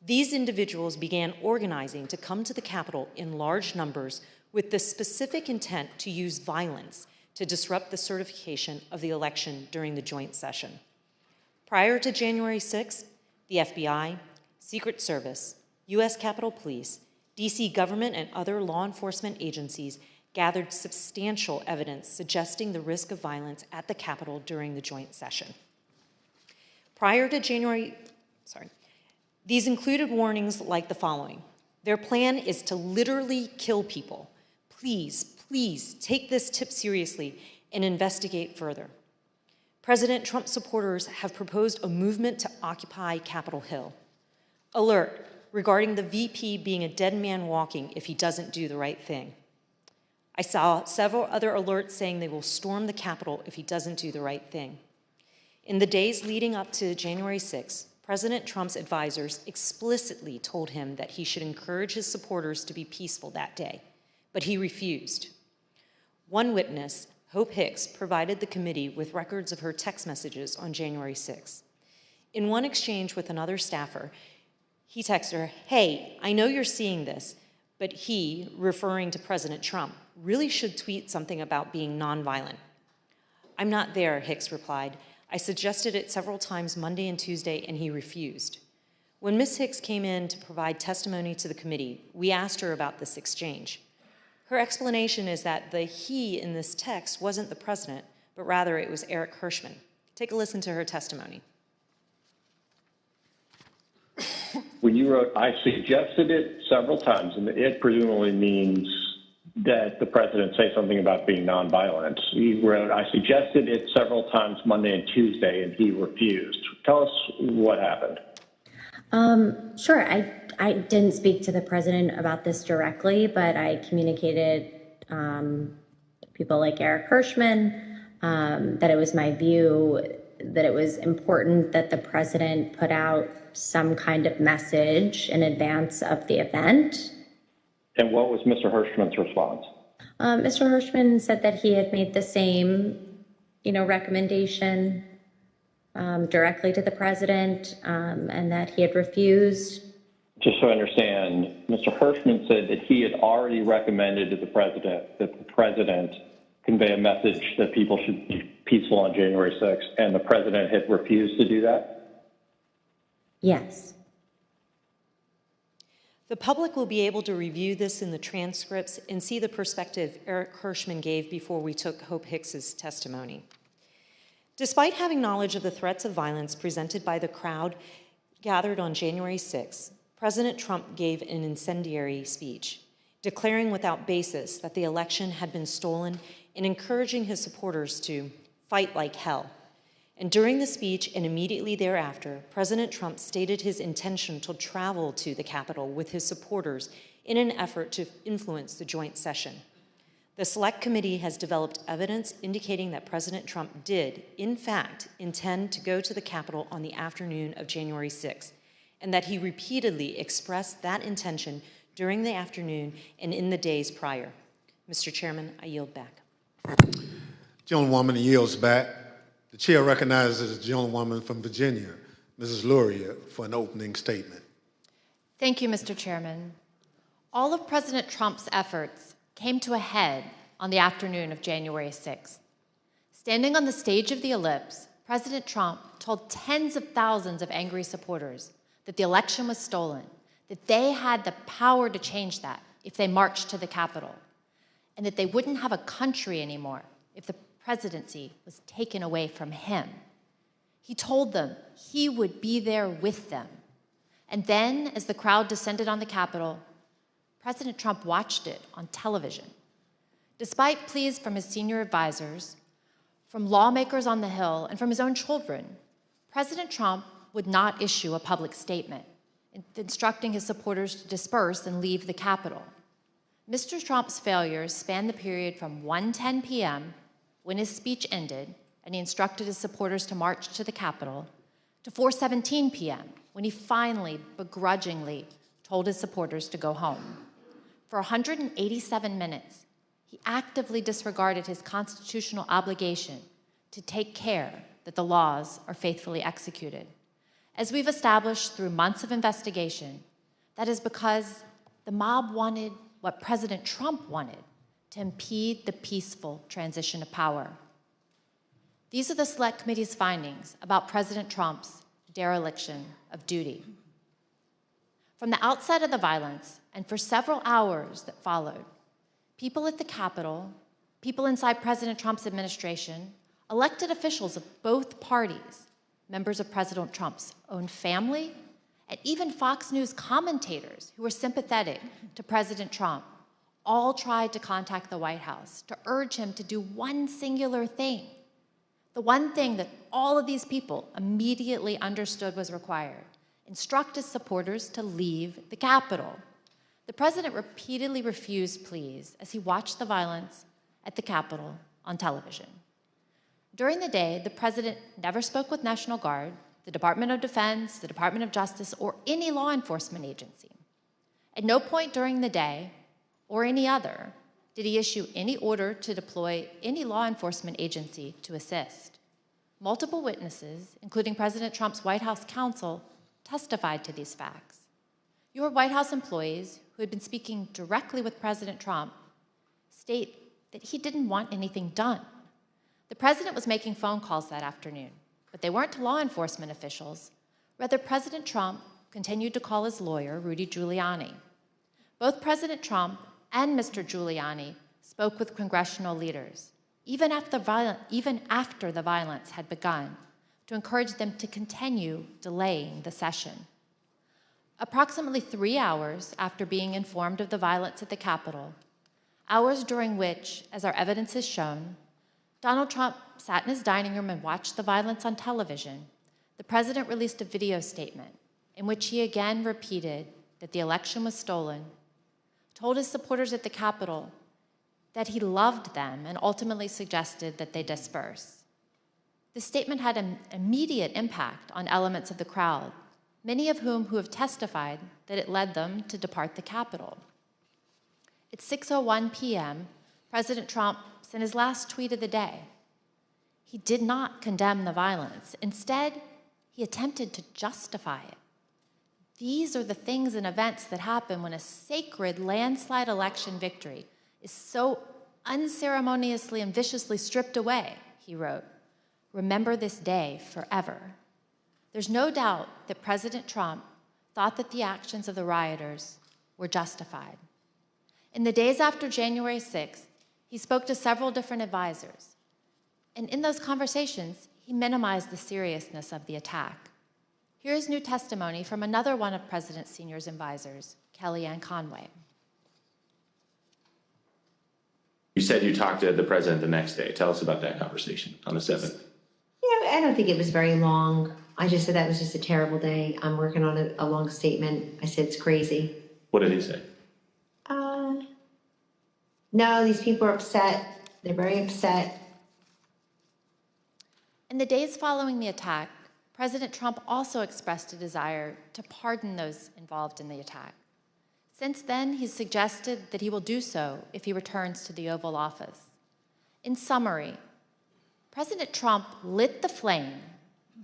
These individuals began organizing to come to the Capitol in large numbers with the specific intent to use violence to disrupt the certification of the election during the joint session. Prior to January 6th, the FBI, Secret Service, U.S. Capitol Police, D.C. government, and other law enforcement agencies gathered substantial evidence suggesting the risk of violence at the Capitol during the joint session. These included warnings like the following. Their plan is to literally kill people. Please, please take this tip seriously and investigate further. President Trump supporters have proposed a movement to occupy Capitol Hill. Alert regarding the VP being a dead man walking if he doesn't do the right thing. I saw several other alerts saying they will storm the Capitol if he doesn't do the right thing. In the days leading up to January 6th, President Trump's advisors explicitly told him that he should encourage his supporters to be peaceful that day, but he refused. One witness, Hope Hicks, provided the committee with records of her text messages on January 6th. In one exchange with another staffer, he texted her, "Hey, I know you're seeing this, but he," referring to President Trump, "really should tweet something about being nonviolent." "I'm not there," Hicks replied. "I suggested it several times Monday and Tuesday, and he refused." When Ms. Hicks came in to provide testimony to the committee, we asked her about this exchange. Her explanation is that the he in this text wasn't the president, but rather it was Eric Hirschman. Take a listen to her testimony. When you wrote, "I suggested it several times," and it presumably means that the president say something about being nonviolent. He wrote, I suggested it several times Monday and Tuesday, and he refused. Tell us what happened. Sure. I didn't speak to the president about this directly, but I communicated people like Eric Hirschman that it was my view that it was important that the president put out some kind of message in advance of the event. And what was Mr. Hirschman's response? Mr. Hirschman said that he had made the same, recommendation directly to the president, and that he had refused. Just so I understand, Mr. Hirschman said that he had already recommended to the president that the president convey a message that people should be peaceful on January 6th, and the president had refused to do that? Yes. The public will be able to review this in the transcripts and see the perspective Eric Hirschman gave before we took Hope Hicks's testimony. Despite having knowledge of the threats of violence presented by the crowd gathered on January 6th, President Trump gave an incendiary speech, declaring without basis that the election had been stolen and encouraging his supporters to fight like hell. And during the speech and immediately thereafter, President Trump stated his intention to travel to the Capitol with his supporters in an effort to influence the joint session. The Select Committee has developed evidence indicating that President Trump did, in fact, intend to go to the Capitol on the afternoon of January 6th, and that he repeatedly expressed that intention during the afternoon and in the days prior. Mr. Chairman, I yield back. Gentlewoman yields back. The chair recognizes the gentlewoman from Virginia, Mrs. Luria, for an opening statement. Thank you, Mr. Chairman. All of President Trump's efforts came to a head on the afternoon of January 6th. Standing on the stage of the Ellipse, President Trump told tens of thousands of angry supporters that the election was stolen, that they had the power to change that if they marched to the Capitol, and that they wouldn't have a country anymore if the presidency was taken away from him. He told them he would be there with them. And then, as the crowd descended on the Capitol, President Trump watched it on television. Despite pleas from his senior advisors, from lawmakers on the Hill, and from his own children, President Trump would not issue a public statement, instructing his supporters to disperse and leave the Capitol. Mr. Trump's failures spanned the period from 1:10 p.m., when his speech ended and he instructed his supporters to march to the Capitol, to 4:17 p.m., when he finally, begrudgingly, told his supporters to go home. For 187 minutes, he actively disregarded his constitutional obligation to take care that the laws are faithfully executed. As we've established through months of investigation, that is because the mob wanted what President Trump wanted, to impede the peaceful transition of power. These are the Select Committee's findings about President Trump's dereliction of duty. From the outset of the violence, and for several hours that followed, people at the Capitol, people inside President Trump's administration, elected officials of both parties, members of President Trump's own family, and even Fox News commentators who were sympathetic to President Trump, all tried to contact the White House to urge him to do one singular thing, the one thing that all of these people immediately understood was required: instruct his supporters to leave the Capitol. The president repeatedly refused pleas as he watched the violence at the Capitol on television. During the day, the president never spoke with National Guard, the Department of Defense, the Department of Justice, or any law enforcement agency. At no point during the day, or any other, did he issue any order to deploy any law enforcement agency to assist. Multiple witnesses, including President Trump's White House counsel, testified to these facts. Your White House employees, who had been speaking directly with President Trump, state that he didn't want anything done. The president was making phone calls that afternoon, but they weren't to law enforcement officials. Rather, President Trump continued to call his lawyer, Rudy Giuliani. Both President Trump and Mr. Giuliani spoke with congressional leaders, even after the violence had begun, to encourage them to continue delaying the session. Approximately 3 hours after being informed of the violence at the Capitol, hours during which, as our evidence has shown, Donald Trump sat in his dining room and watched the violence on television, the president released a video statement in which he again repeated that the election was stolen, told his supporters at the Capitol that he loved them, and ultimately suggested that they disperse. This statement had an immediate impact on elements of the crowd, many of whom have testified that it led them to depart the Capitol. At 6:01 p.m., President Trump sent his last tweet of the day. He did not condemn the violence. Instead, he attempted to justify it. These are the things and events that happen when a sacred landslide election victory is so unceremoniously and viciously stripped away, he wrote. Remember this day forever. There's no doubt that President Trump thought that the actions of the rioters were justified. In the days after January 6th, he spoke to several different advisors. And in those conversations, he minimized the seriousness of the attack. Here is new testimony from another one of President Senior's advisors, Kellyanne Conway. You said you talked to the president the next day. Tell us about that conversation on the 7th. Yeah, I don't think it was very long. I just said that was just a terrible day. I'm working on a long statement. I said it's crazy. What did he say? No, these people are upset. They're very upset. In the days following the attack, President Trump also expressed a desire to pardon those involved in the attack. Since then, he's suggested that he will do so if he returns to the Oval Office. In summary, President Trump lit the flame,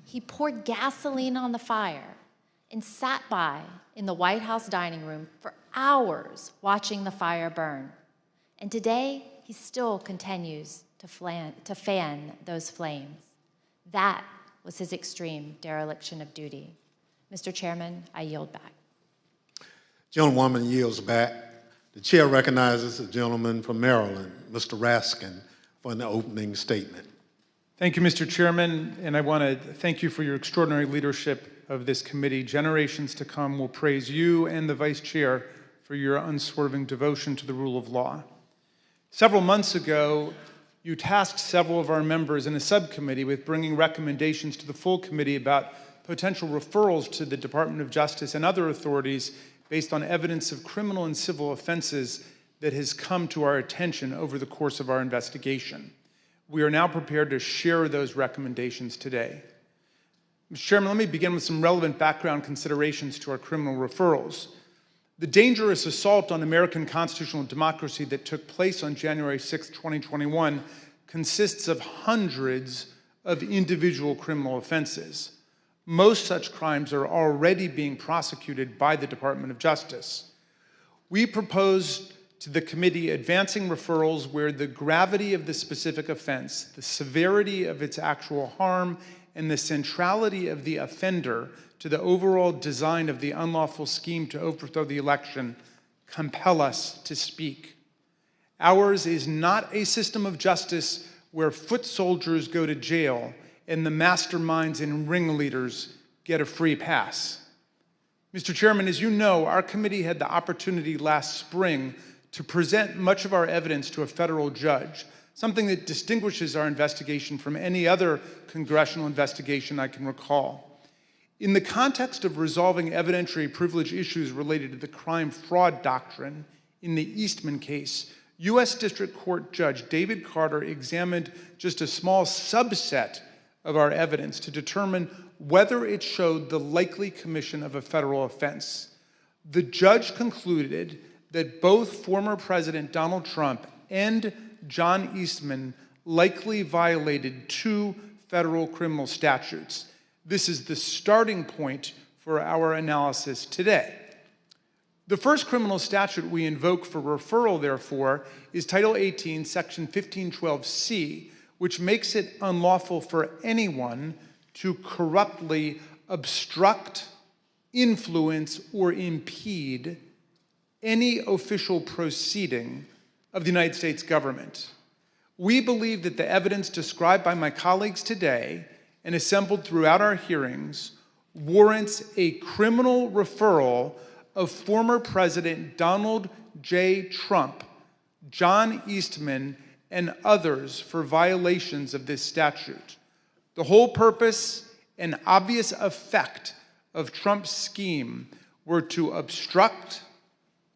he poured gasoline on the fire, and sat by in the White House dining room for hours watching the fire burn. And today, he still continues to fan those flames. That was his extreme dereliction of duty. Mr. Chairman, I yield back. Gentlewoman yields back. The chair recognizes the gentleman from Maryland, Mr. Raskin, for an opening statement. Thank you, Mr. Chairman, and I want to thank you for your extraordinary leadership of this committee. Generations to come will praise you and the Vice Chair for your unswerving devotion to the rule of law. Several months ago, you tasked several of our members in a subcommittee with bringing recommendations to the full committee about potential referrals to the Department of Justice and other authorities based on evidence of criminal and civil offenses that has come to our attention over the course of our investigation. We are now prepared to share those recommendations today. Mr. Chairman, let me begin with some relevant background considerations to our criminal referrals. The dangerous assault on American constitutional democracy that took place on January 6, 2021 consists of hundreds of individual criminal offenses. Most such crimes are already being prosecuted by the Department of Justice. We propose to the committee advancing referrals where the gravity of the specific offense, the severity of its actual harm, and the centrality of the offender to the overall design of the unlawful scheme to overthrow the election compel us to speak. Ours is not a system of justice where foot soldiers go to jail and the masterminds and ringleaders get a free pass. Mr. Chairman, as you know, our committee had the opportunity last spring to present much of our evidence to a federal judge, something that distinguishes our investigation from any other congressional investigation I can recall. In the context of resolving evidentiary privilege issues related to the crime-fraud doctrine in the Eastman case, U.S. District Court Judge David Carter examined just a small subset of our evidence to determine whether it showed the likely commission of a federal offense. The judge concluded that both former President Donald Trump and John Eastman likely violated 2 federal criminal statutes. This is the starting point for our analysis today. The first criminal statute we invoke for referral, therefore, is Title 18, Section 1512C, which makes it unlawful for anyone to corruptly obstruct, influence, or impede any official proceeding of the United States government. We believe that the evidence described by my colleagues today and assembled throughout our hearings warrants a criminal referral of former President Donald J. Trump, John Eastman, and others for violations of this statute. The whole purpose and obvious effect of Trump's scheme were to obstruct,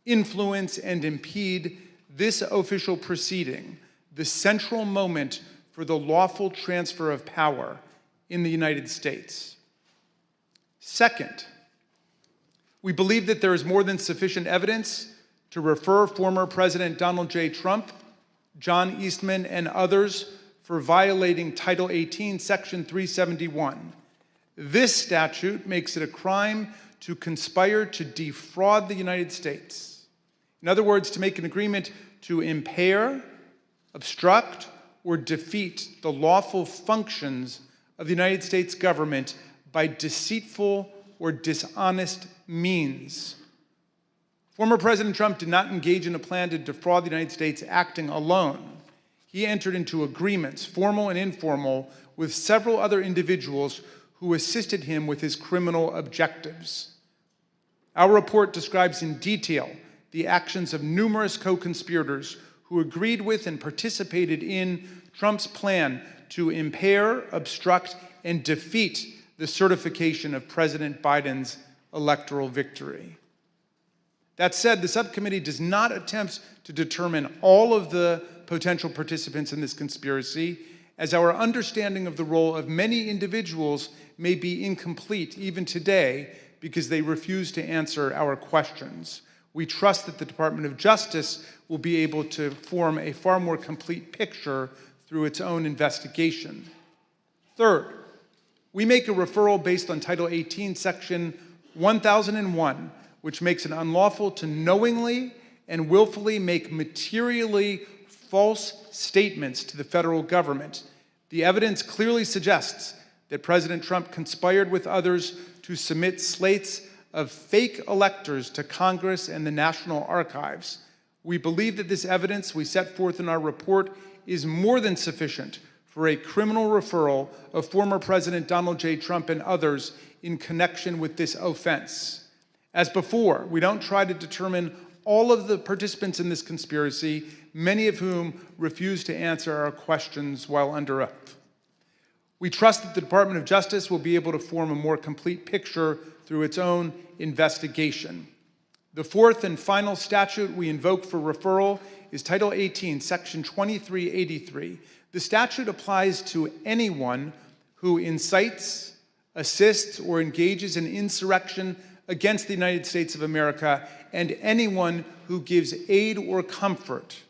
influence, and impede this official proceeding, the central moment for the lawful transfer of power in the United States. Second, we believe that there is more than sufficient evidence to refer former President Donald J. Trump, John Eastman, and others for violating Title 18, Section 371. This statute makes it a crime to conspire to defraud the United States. In other words, to make an agreement to impair, obstruct, or defeat the lawful functions of the United States government by deceitful or dishonest means. Former President Trump did not engage in a plan to defraud the United States acting alone. He entered into agreements, formal and informal, with several other individuals who assisted him with his criminal objectives. Our report describes in detail the actions of numerous co-conspirators who agreed with and participated in Trump's plan to impair, obstruct, and defeat the certification of President Biden's electoral victory. That said, the subcommittee does not attempt to determine all of the potential participants in this conspiracy, as our understanding of the role of many individuals may be incomplete even today because they refuse to answer our questions. We trust that the Department of Justice will be able to form a far more complete picture through its own investigation. Third, we make a referral based on Title 18, Section 1001, which makes it unlawful to knowingly and willfully make materially false statements to the federal government. The evidence clearly suggests that President Trump conspired with others to submit slates of fake electors to Congress and the National Archives. We believe that this evidence we set forth in our report is more than sufficient for a criminal referral of former President Donald J. Trump and others in connection with this offense. As before, we don't try to determine all of the participants in this conspiracy, many of whom refuse to answer our questions while under oath. We trust that the Department of Justice will be able to form a more complete picture through its own investigation. The fourth and final statute we invoke for referral is Title 18, Section 2383. The statute applies to anyone who incites, assists, or engages in insurrection against the United States of America, and anyone who gives aid or comfort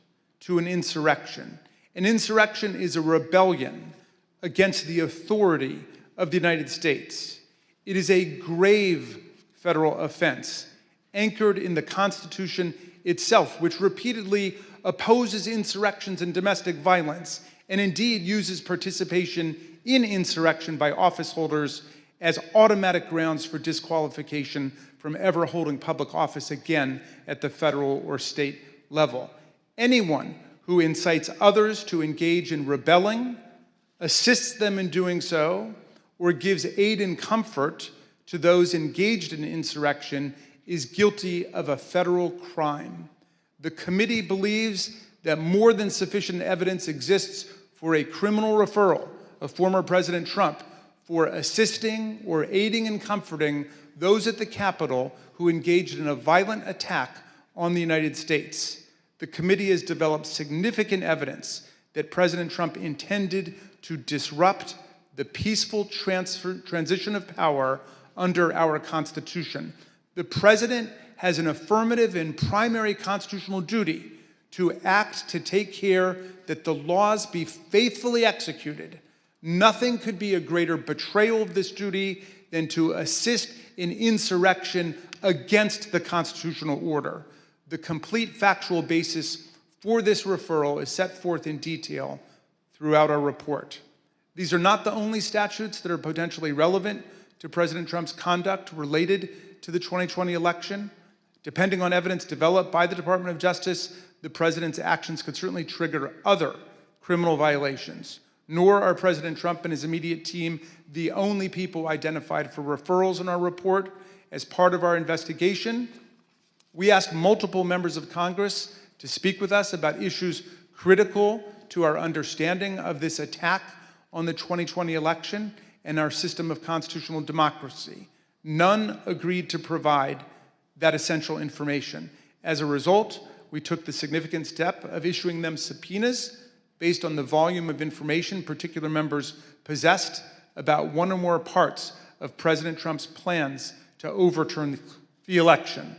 to an insurrection. An insurrection is a rebellion against the authority of the United States. It is a grave federal offense anchored in the Constitution itself, which repeatedly opposes insurrections and domestic violence, and indeed uses participation in insurrection by office holders as automatic grounds for disqualification from ever holding public office again at the federal or state level. Anyone who incites others to engage in rebelling, assists them in doing so, or gives aid and comfort to those engaged in insurrection is guilty of a federal crime. The committee believes that more than sufficient evidence exists for a criminal referral of former President Trump for assisting or aiding and comforting those at the Capitol who engaged in a violent attack on the United States. The committee has developed significant evidence that President Trump intended to disrupt the peaceful transition of power under our Constitution. The President has an affirmative and primary constitutional duty to act to take care that the laws be faithfully executed. Nothing could be a greater betrayal of this duty than to assist in insurrection against the constitutional order. The complete factual basis for this referral is set forth in detail throughout our report. These are not the only statutes that are potentially relevant to President Trump's conduct related to the 2020 election. Depending on evidence developed by the Department of Justice, the President's actions could certainly trigger other criminal violations. Nor are President Trump and his immediate team the only people identified for referrals in our report. As part of our investigation, we asked multiple members of Congress to speak with us about issues critical to our understanding of this attack on the 2020 election and our system of constitutional democracy. None agreed to provide that essential information. As a result, we took the significant step of issuing them subpoenas based on the volume of information particular members possessed about one or more parts of President Trump's plans to overturn the election.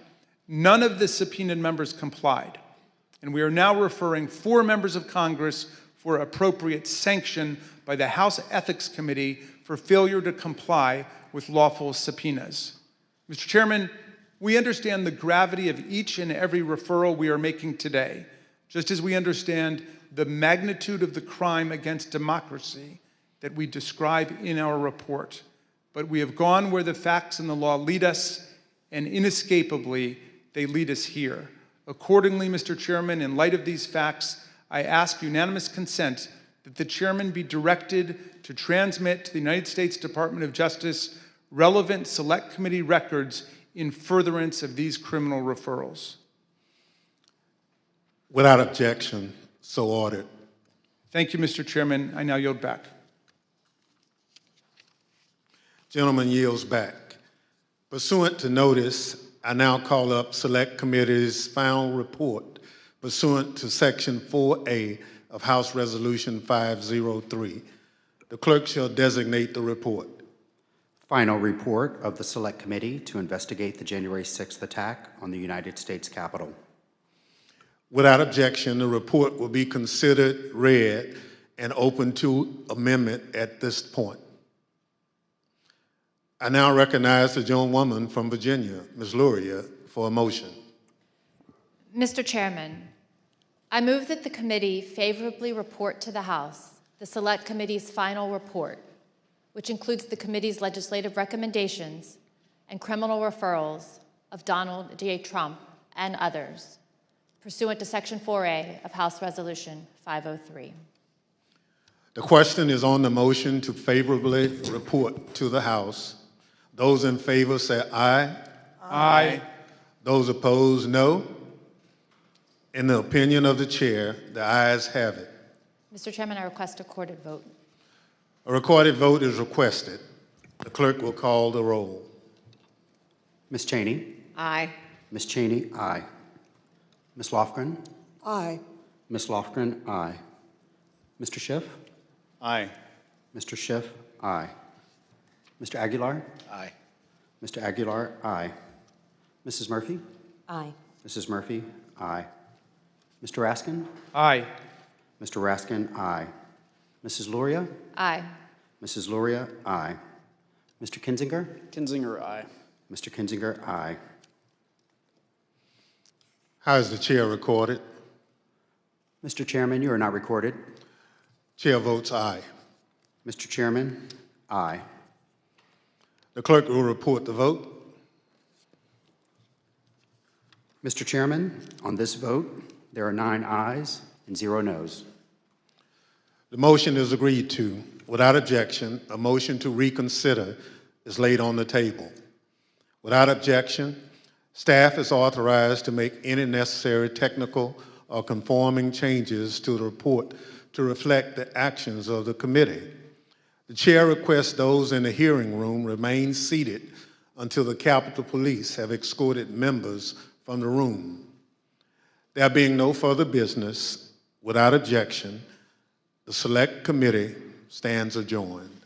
None of the subpoenaed members complied, and we are now referring 4 members of Congress for appropriate sanction by the House Ethics Committee for failure to comply with lawful subpoenas. Mr. Chairman, we understand the gravity of each and every referral we are making today, just as we understand the magnitude of the crime against democracy that we describe in our report. But we have gone where the facts and the law lead us, and inescapably, they lead us here. Accordingly, Mr. Chairman, in light of these facts, I ask unanimous consent that the chairman be directed to transmit to the United States Department of Justice relevant Select Committee records in furtherance of these criminal referrals. Without objection, so ordered. Thank you, Mr. Chairman. I now yield back. Gentleman yields back. Pursuant to notice, I now call up Select Committee's final report pursuant to Section 4A of House Resolution 503. The clerk shall designate the report. Final report of the Select Committee to investigate the January 6th attack on the United States Capitol. Without objection, the report will be considered read and open to amendment at this point. I now recognize the gentlewoman from Virginia, Ms. Luria, for a motion. Mr. Chairman, I move that the committee favorably report to the House the Select Committee's final report, which includes the committee's legislative recommendations and criminal referrals of Donald J. Trump and others, pursuant to Section 4A of House Resolution 503. The question is on the motion to favorably report to the House. Those in favor say aye. Aye. Those opposed, no. In the opinion of the chair, the ayes have it. Mr. Chairman, I request a recorded vote. A recorded vote is requested. The clerk will call the roll. Ms. Cheney? Aye. Ms. Cheney, aye. Ms. Lofgren? Aye. Ms. Lofgren, aye. Mr. Schiff? Aye. Mr. Schiff, aye. Mr. Aguilar? Aye. Mr. Aguilar, aye. Mrs. Murphy? Aye. Mrs. Murphy, aye. Mr. Raskin? Aye. Mr. Raskin, aye. Mrs. Luria? Aye. Mrs. Luria, aye. Mr. Kinzinger? Kinzinger, aye. Mr. Kinzinger, aye. How is the chair recorded? Mr. Chairman, you are not recorded. Chair votes aye. Mr. Chairman, aye. The clerk will report the vote. Mr. Chairman, on this vote, there are 9 ayes and 0 noes. The motion is agreed to. Without objection, a motion to reconsider is laid on the table. Without objection, staff is authorized to make any necessary technical or conforming changes to the report to reflect the actions of the committee. The chair requests those in the hearing room remain seated until the Capitol Police have escorted members from the room. There being no further business, without objection, the Select Committee stands adjourned.